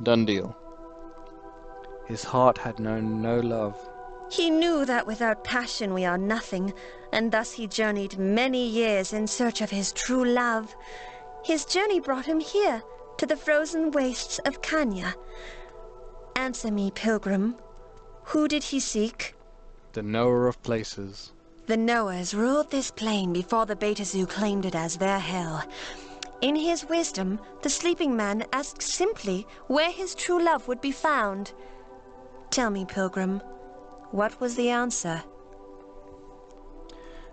Done deal. His heart had known no love. He knew that without passion we are nothing, and thus he journeyed many years in search of his true love. His journey brought him here, to the frozen wastes of Kanya. Answer me, pilgrim. Who did he seek? The knower of places. The knowers ruled this plane before the Beta Zoo claimed it as their hell. In his wisdom, the sleeping man asked simply where his true love would be found. Tell me, pilgrim, what was the answer?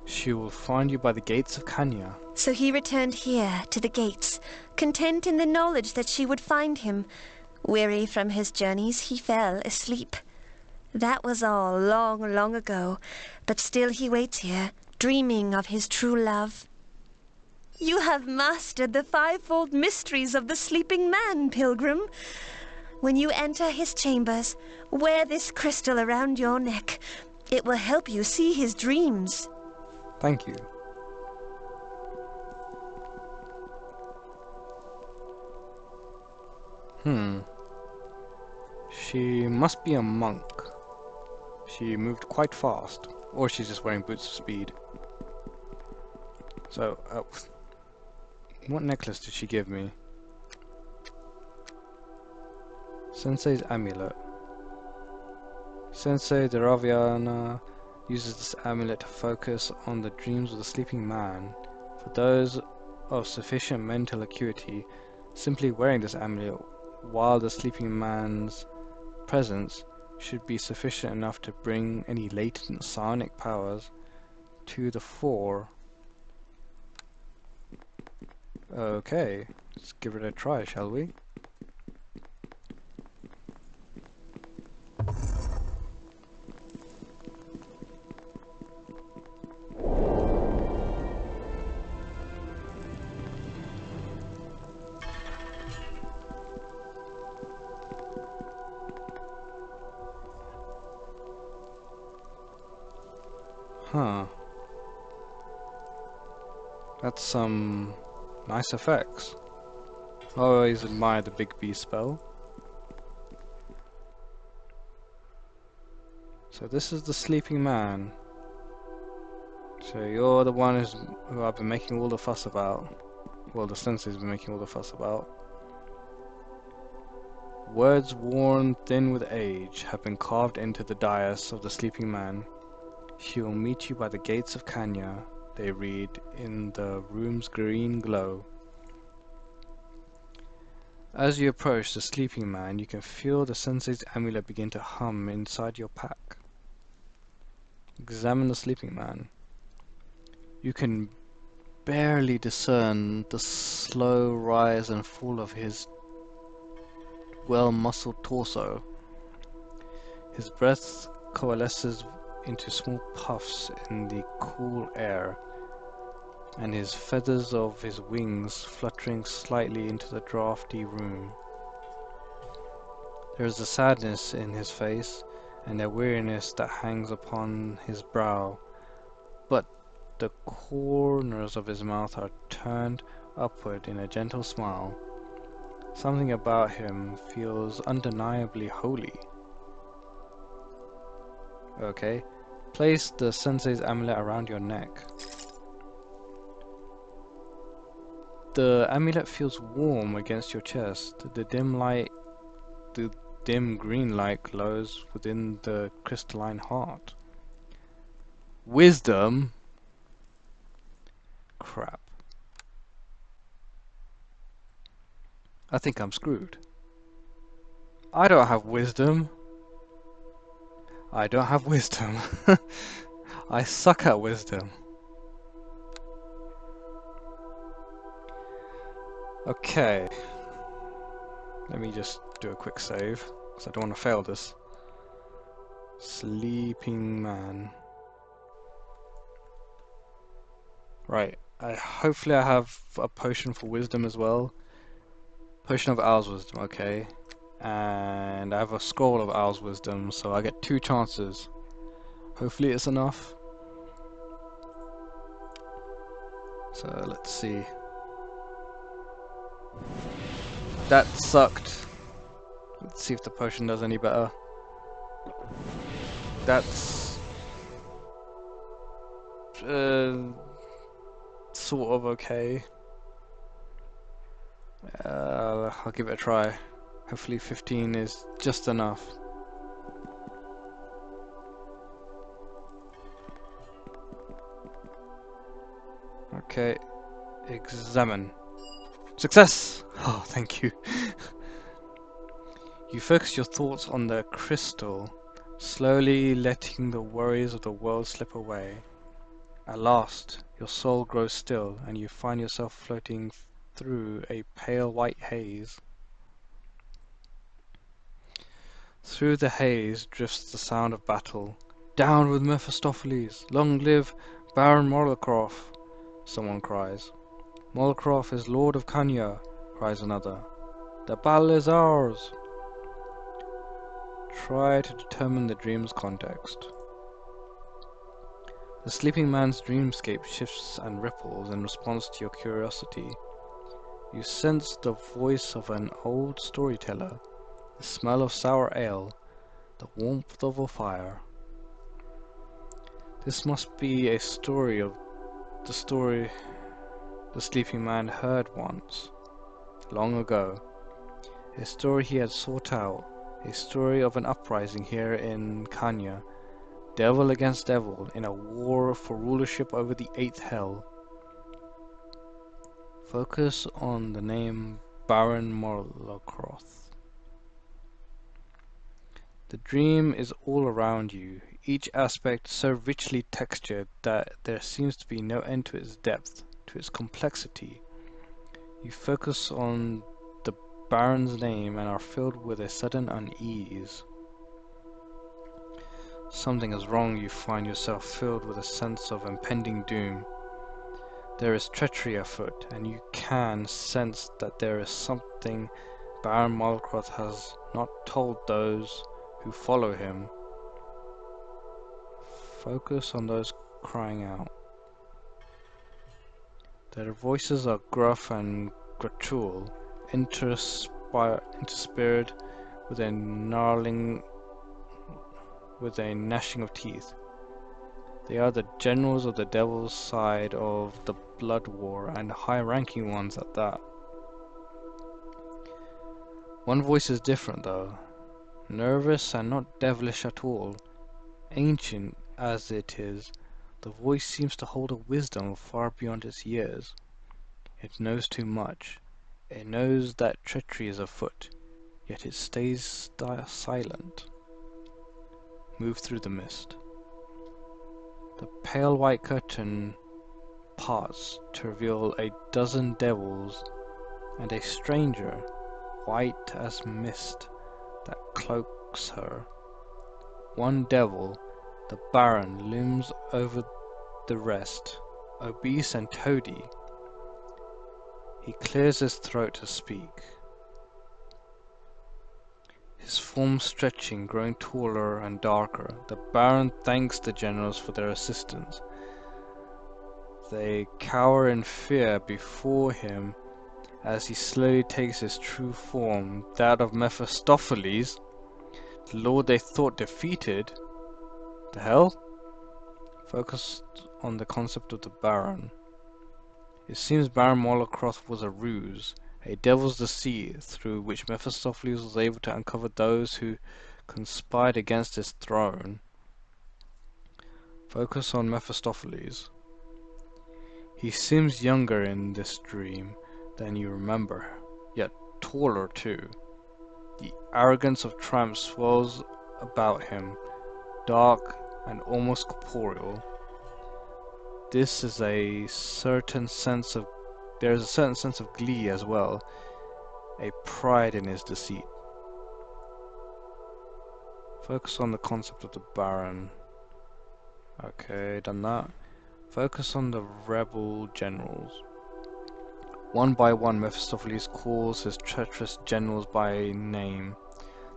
She will find you by the gates of Kanya. So he returned here, to the gates, content in the knowledge that she would find him. Weary from his journeys, he fell asleep. That was all long, long ago, but still he waits here, dreaming of his true love. You have mastered the 5-fold mysteries of the sleeping man, pilgrim. When you enter his chambers, wear this crystal around your neck. It will help you see his dreams. Thank you. She must be a monk. She moved quite fast. Or she's just wearing boots of speed. So, what necklace did she give me? Sensei's amulet. Sensei Deraviana uses this amulet to focus on the dreams of the sleeping man. For those of sufficient mental acuity, simply wearing this amulet while the sleeping man's presence should be sufficient enough to bring any latent psionic powers to the fore. Okay, let's give it a try, shall we? Huh. That's some nice effects. I always admire the Big B spell. So this is the sleeping man. So you're the one who I've been making all the fuss about. Well, the sensei's been making all the fuss about. Words worn thin with age have been carved into the dais of the sleeping man. He will meet you by the gates of Kanya, they read in the room's green glow. As you approach the sleeping man, you can feel the sensei's amulet begin to hum inside your pack. Examine the sleeping man. You can barely discern the slow rise and fall of his well-muscled torso. His breath coalesces into small puffs in the cool air, and his feathers of his wings fluttering slightly into the drafty room. There is a sadness in his face, and a weariness that hangs upon his brow, but the corners of his mouth are turned upward in a gentle smile. Something about him feels undeniably holy. Okay, place the sensei's amulet around your neck. The amulet feels warm against your chest. The dim green light glows within the crystalline heart. Wisdom? Crap. I think I'm screwed. I don't have wisdom. I don't have wisdom. I suck at wisdom. Okay. Let me just do a quick save, because I don't want to fail this. Sleeping man. Right. Hopefully I have a potion for wisdom as well. Potion of Owl's Wisdom, okay. And I have a scroll of Owl's Wisdom, so I get 2 chances. Hopefully it's enough. So let's see. That sucked. Let's see if the potion does any better. That's sort of okay. I'll give it a try. Hopefully 15 is just enough. Okay, examine. Success! Oh, thank you. You focus your thoughts on the crystal, slowly letting the worries of the world slip away. At last, your soul grows still, and you find yourself floating through a pale white haze. Through the haze drifts the sound of battle. Down with Mephistopheles! Long live Baron Morlocroft! Someone cries. Morlocroft is Lord of Kanya, cries another. The battle is ours! Try to determine the dream's context. The sleeping man's dreamscape shifts and ripples in response to your curiosity. You sense the voice of an old storyteller, the smell of sour ale, the warmth of a fire. This must be a story of the story the sleeping man heard once, long ago. A story he had sought out, a story of an uprising here in Kanya, devil against devil, in a war for rulership over the 8th hell. Focus on the name Baron Morlocroft. The dream is all around you, each aspect so richly textured that there seems to be no end to its depth, to its complexity. You focus on the Baron's name and are filled with a sudden unease. Something is wrong. You find yourself filled with a sense of impending doom. There is treachery afoot, and you can sense that there is something Baron Malcroft has not told those who follow him. Focus on those crying out. Their voices are gruff and guttural, interspersed with a gnashing of teeth. They are the generals of the devil's side of the blood war, and high-ranking ones at that. One voice is different though, nervous and not devilish at all. Ancient as it is, the voice seems to hold a wisdom far beyond its years. It knows too much. It knows that treachery is afoot, yet it stays silent. Move through the mist. The pale white curtain parts to reveal a dozen devils and a stranger, white as mist, that cloaks her. One devil, the Baron, looms over the rest, obese and toady. He clears his throat to speak. His form stretching, growing taller and darker. The Baron thanks the generals for their assistance. They cower in fear before him as he slowly takes his true form, that of Mephistopheles, the lord they thought defeated. The hell? Focused on the concept of the Baron. It seems Baron Malcroft was a ruse, a devil's deceit through which Mephistopheles was able to uncover those who conspired against his throne. Focus on Mephistopheles. He seems younger in this dream than you remember, yet taller too. The arrogance of triumph swells about him, dark and almost corporeal. This is a certain sense of There is a certain sense of glee as well, a pride in his deceit. Focus on the concept of the Baron. Okay, done that. Focus on the rebel generals. One by one, Mephistopheles calls his treacherous generals by name,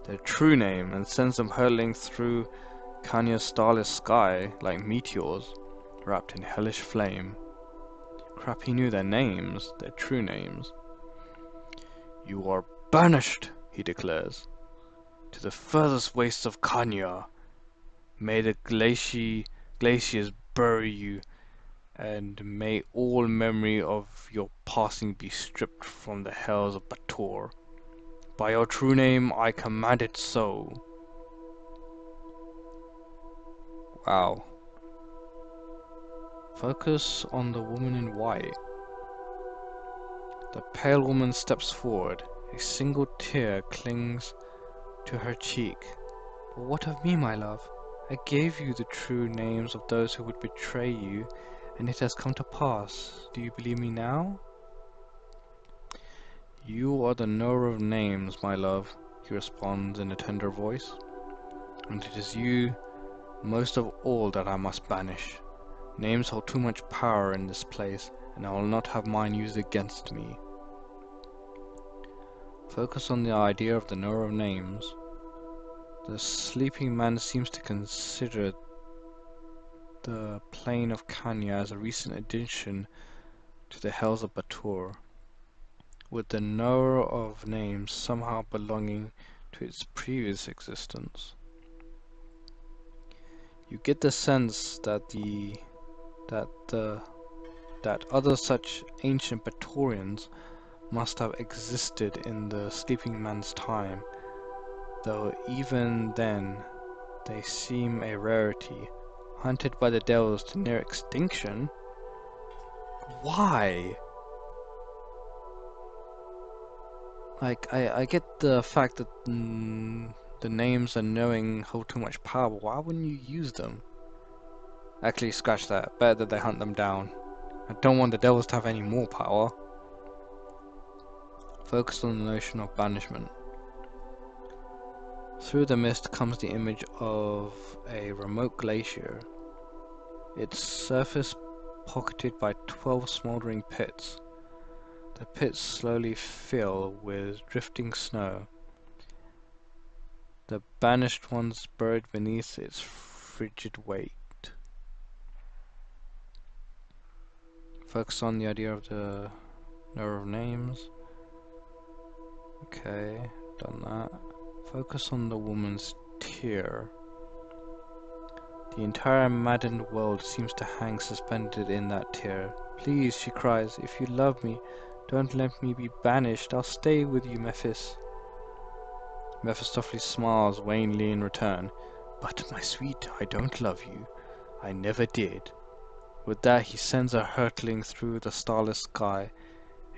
their true name, and sends them hurtling through Kanya's starless sky like meteors, wrapped in hellish flame. Crap, he knew their names, their true names. You are banished, he declares, to the furthest wastes of Kanya. May the glaciers bury you, and may all memory of your passing be stripped from the hells of Bator. By your true name, I command it so. Wow. Focus on the woman in white. The pale woman steps forward. A single tear clings to her cheek. But what of me, my love? I gave you the true names of those who would betray you, and it has come to pass. Do you believe me now? You are the knower of names, my love, he responds in a tender voice. And it is you most of all that I must banish. Names hold too much power in this place, and I will not have mine used against me. Focus on the idea of the knower of names. The sleeping man seems to consider the plain of Kanya as a recent addition to the hells of Bator, with the knower of names somehow belonging to its previous existence. You get the sense that other such ancient Batorians must have existed in the sleeping man's time, though even then they seem a rarity, hunted by the devils to near extinction. Why? Like, I get the fact that the names and knowing hold too much power, but why wouldn't you use them? Actually, scratch that. Better that they hunt them down. I don't want the devils to have any more power. Focus on the notion of banishment. Through the mist comes the image of a remote glacier, its surface pocketed by 12 smoldering pits. The pits slowly fill with drifting snow, the banished ones buried beneath its frigid weight. Focus on the idea of the number of names. Okay, done that. Focus on the woman's tear. The entire maddened world seems to hang suspended in that tear. Please, she cries, if you love me, don't let me be banished. I'll stay with you, Mephis. Mephistopheles smiles wanly in return. But, my sweet, I don't love you. I never did. With that, he sends her hurtling through the starless sky,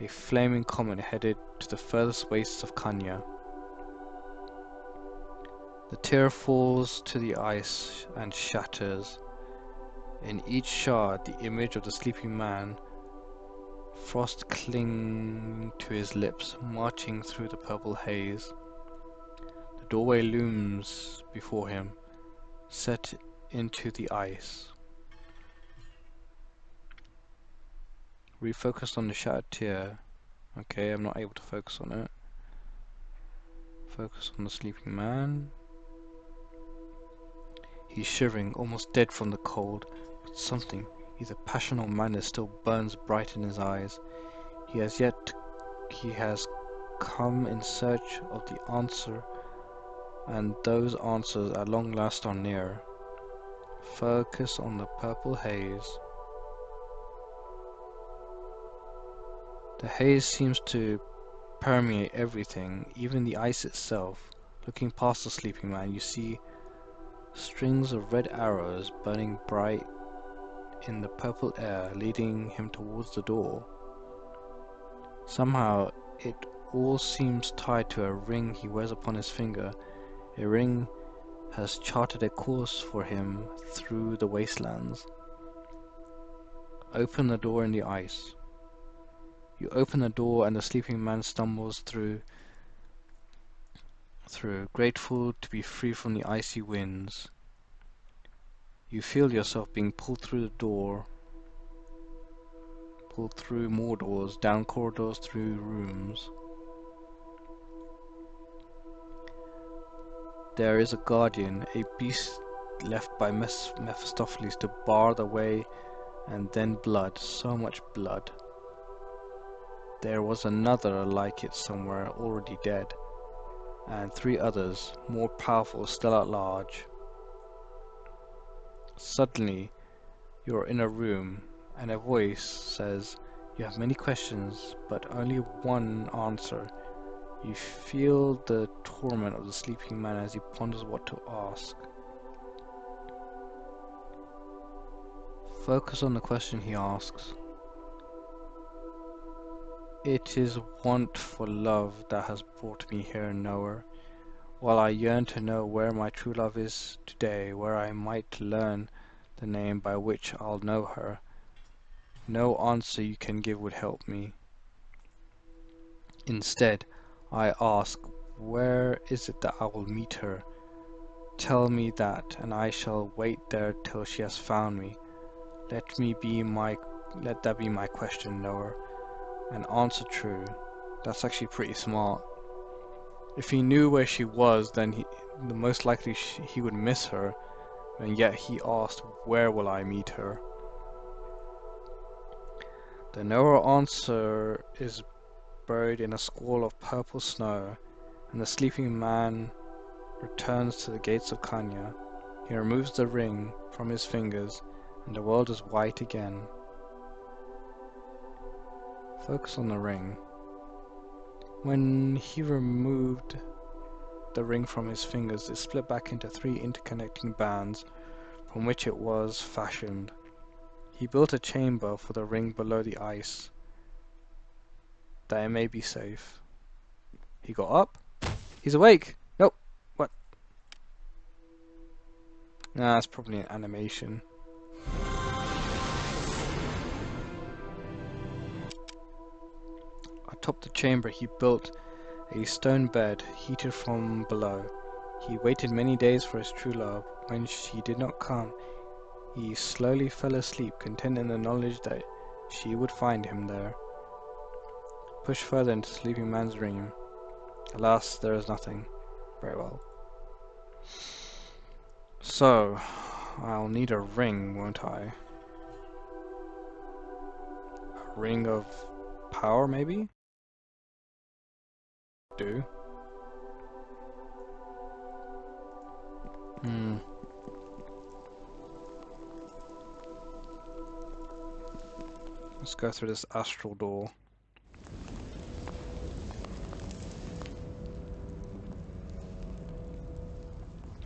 a flaming comet headed to the furthest wastes of Kanya. The tear falls to the ice and shatters. In each shard, the image of the sleeping man, frost clinging to his lips, marching through the purple haze. The doorway looms before him, set into the ice. Refocus on the shattered tear. Okay, I'm not able to focus on it. Focus on the sleeping man. He's shivering, almost dead from the cold, but something, either passion or madness, still burns bright in his eyes. He has come in search of the answer, and those answers at long last are near. Focus on the purple haze. The haze seems to permeate everything, even the ice itself. Looking past the sleeping man, you see strings of red arrows burning bright in the purple air, leading him towards the door. Somehow, it all seems tied to a ring he wears upon his finger. A ring has charted a course for him through the wastelands. Open the door in the ice. You open the door and the sleeping man stumbles through, grateful to be free from the icy winds. You feel yourself being pulled through the door, pulled through more doors, down corridors, through rooms. There is a guardian, a beast left by Mephistopheles to bar the way, and then blood, so much blood. There was another like it somewhere, already dead, and 3 others, more powerful, still at large. Suddenly, you are in a room, and a voice says, "You have many questions, but only one answer." You feel the torment of the sleeping man as he ponders what to ask. Focus on the question he asks. It is want for love that has brought me here, knower. While I yearn to know where my true love is today, where I might learn the name by which I'll know her, no answer you can give would help me. Instead, I ask, where is it that I will meet her? Tell me that, and I shall wait there till she has found me. Let that be my question, knower, and answer true. That's actually pretty smart. If he knew where she was, then the most likely he would miss her, and yet he asked, where will I meet her? The knower answer is buried in a squall of purple snow, and the sleeping man returns to the gates of Kanya. He removes the ring from his fingers, and the world is white again. Focus on the ring. When he removed the ring from his fingers, it split back into 3 interconnecting bands from which it was fashioned. He built a chamber for the ring below the ice, that it may be safe. He got up. He's awake! Nope. What? Nah, it's probably an animation. Atop the chamber he built a stone bed, heated from below. He waited many days for his true love. When she did not come, he slowly fell asleep, content in the knowledge that she would find him there. Push further into the sleeping man's dream. Alas, there is nothing. Very well. So, I'll need a ring, won't I? A ring of power, maybe? Do. Let's go through this astral door.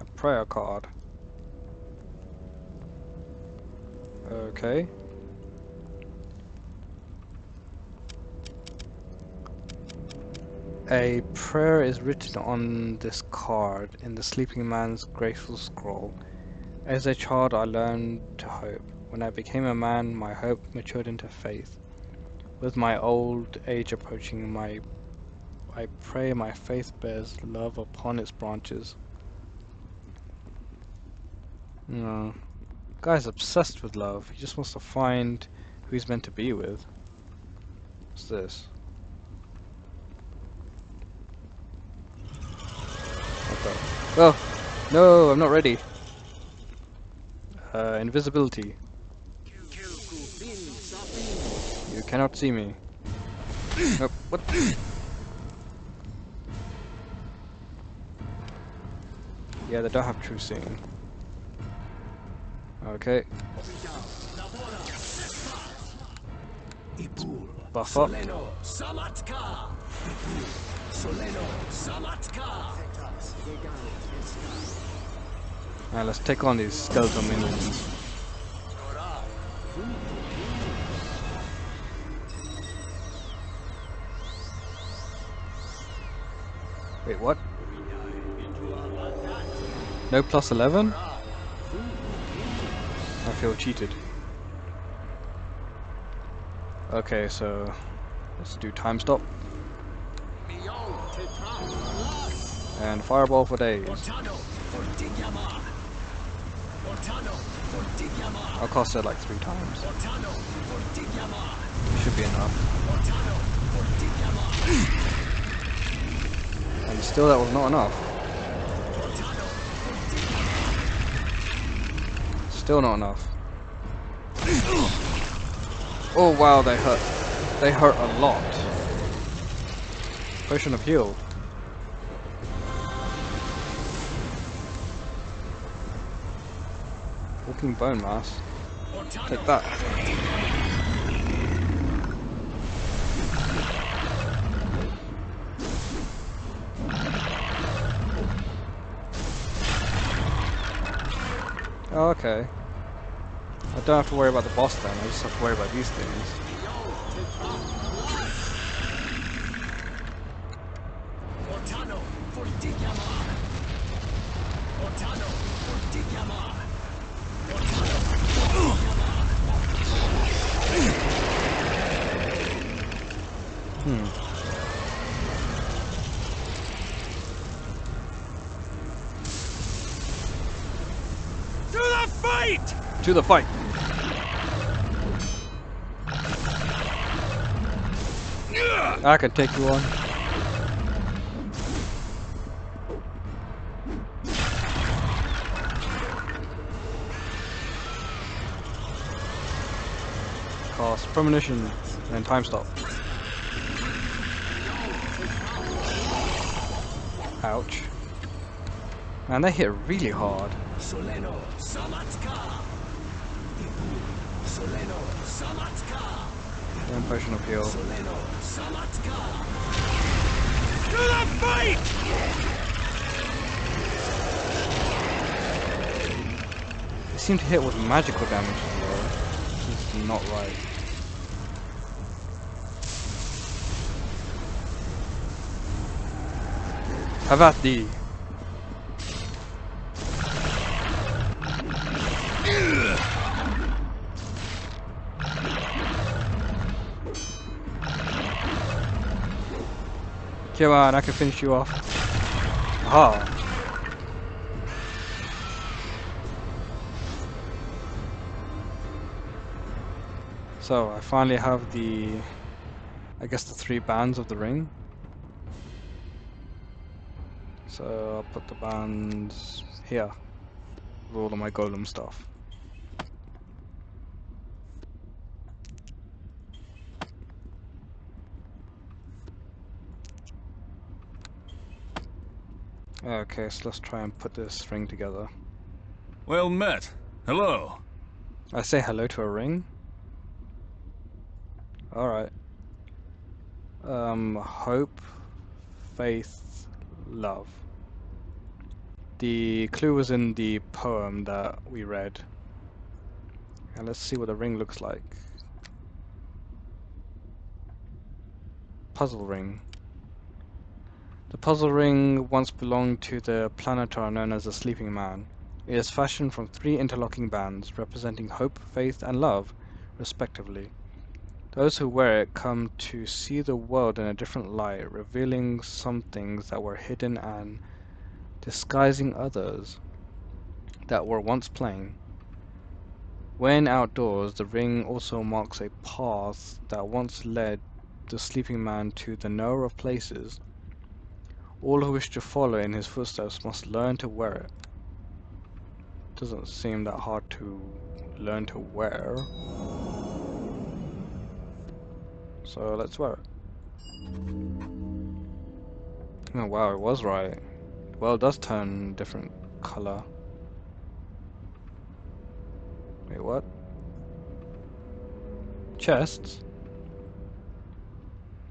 A prayer card. Okay. A prayer is written on this card in the sleeping man's graceful scroll. As a child I learned to hope. When I became a man, my hope matured into faith. With my old age approaching, I pray my faith bears love upon its branches. No. Guy's obsessed with love. He just wants to find who he's meant to be with. What's this? What the? Oh! No, I'm not ready. Invisibility. You cannot see me. Nope. What? Yeah, they don't have true seeing. Okay. Buff up. Now let's take on these skeletal minions. Wait, what? No plus 11? I feel cheated. Okay, so let's do time stop. And fireball for days. I'll cast it like 3 times. Should be enough. And still that was not enough. Still not enough. Oh wow, they hurt. They hurt a lot. Potion of heal. Walking bone mass. Take that. Oh, okay. I don't have to worry about the boss then, I just have to worry about these things. To the fight! I can take you on. Cast premonition and time stop. Ouch. Man, they hit really hard. One potion of heal. To the fight! They seem to hit with magical damage as well. This is not right. Have at thee. Come on, I can finish you off. Aha! So, I finally have I guess the 3 bands of the ring. So, I'll put the bands here with all of my golem stuff. Okay, so let's try and put this ring together. Well met. Hello. I say hello to a ring? Alright. Hope, faith, love. The clue was in the poem that we read. And let's see what the ring looks like. Puzzle ring. The puzzle ring once belonged to the planetar known as the Sleeping Man. It is fashioned from 3 interlocking bands representing hope, faith, and love, respectively. Those who wear it come to see the world in a different light, revealing some things that were hidden and disguising others that were once plain. When outdoors, the ring also marks a path that once led the Sleeping Man to the knower of places. All who wish to follow in his footsteps must learn to wear it. Doesn't seem that hard to learn to wear. So let's wear it. Oh wow, it was right. Well, it does turn different color. Wait, what? Chests?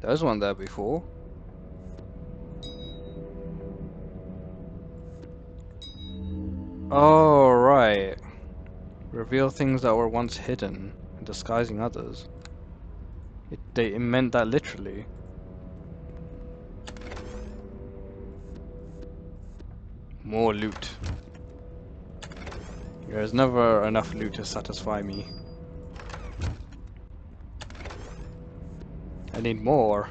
There was one there before. Oh, right. Reveal things that were once hidden and disguising others. It meant that literally. More loot. There's never enough loot to satisfy me. I need more.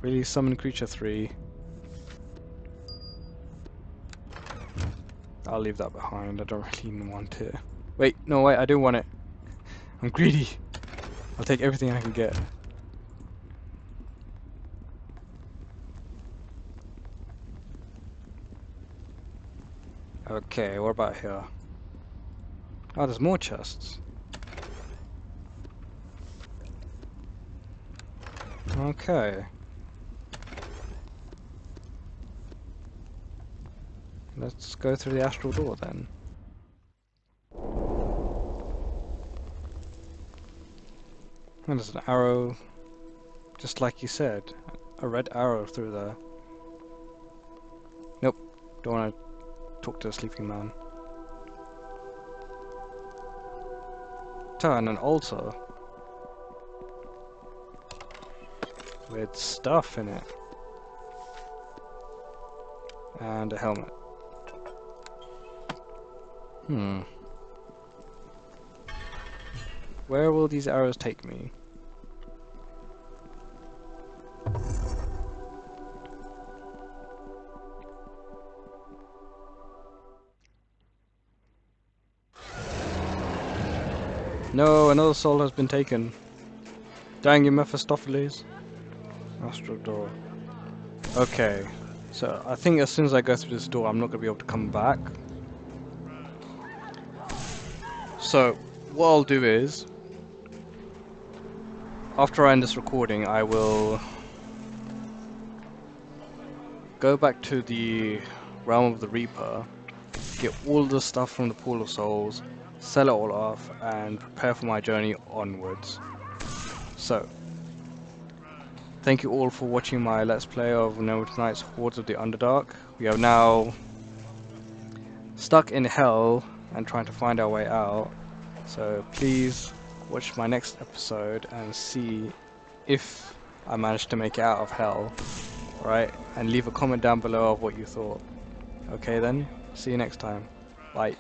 Really, summon creature 3. I'll leave that behind, I don't really want it. Wait, no wait, I do want it. I'm greedy. I'll take everything I can get. Okay, what about here? Oh, there's more chests. Okay. Let's go through the astral door then. And there's an arrow, just like you said. A red arrow through there. Nope, don't want to talk to the Sleeping Man. Turn an altar. With stuff in it. And a helmet. Where will these arrows take me? No, another soul has been taken. Dang you, Mephistopheles. Astral door. Okay, so I think as soon as I go through this door, I'm not going to be able to come back. So, what I'll do is, after I end this recording, I will go back to the realm of the Reaper, get all the stuff from the Pool of Souls, sell it all off, and prepare for my journey onwards. So, thank you all for watching my Let's Play of Neverwinter Night's Hordes of the Underdark. We are now stuck in hell and trying to find our way out. So please watch my next episode and see if I managed to make it out of hell. Alright, and leave a comment down below of what you thought. Okay then, see you next time. Bye.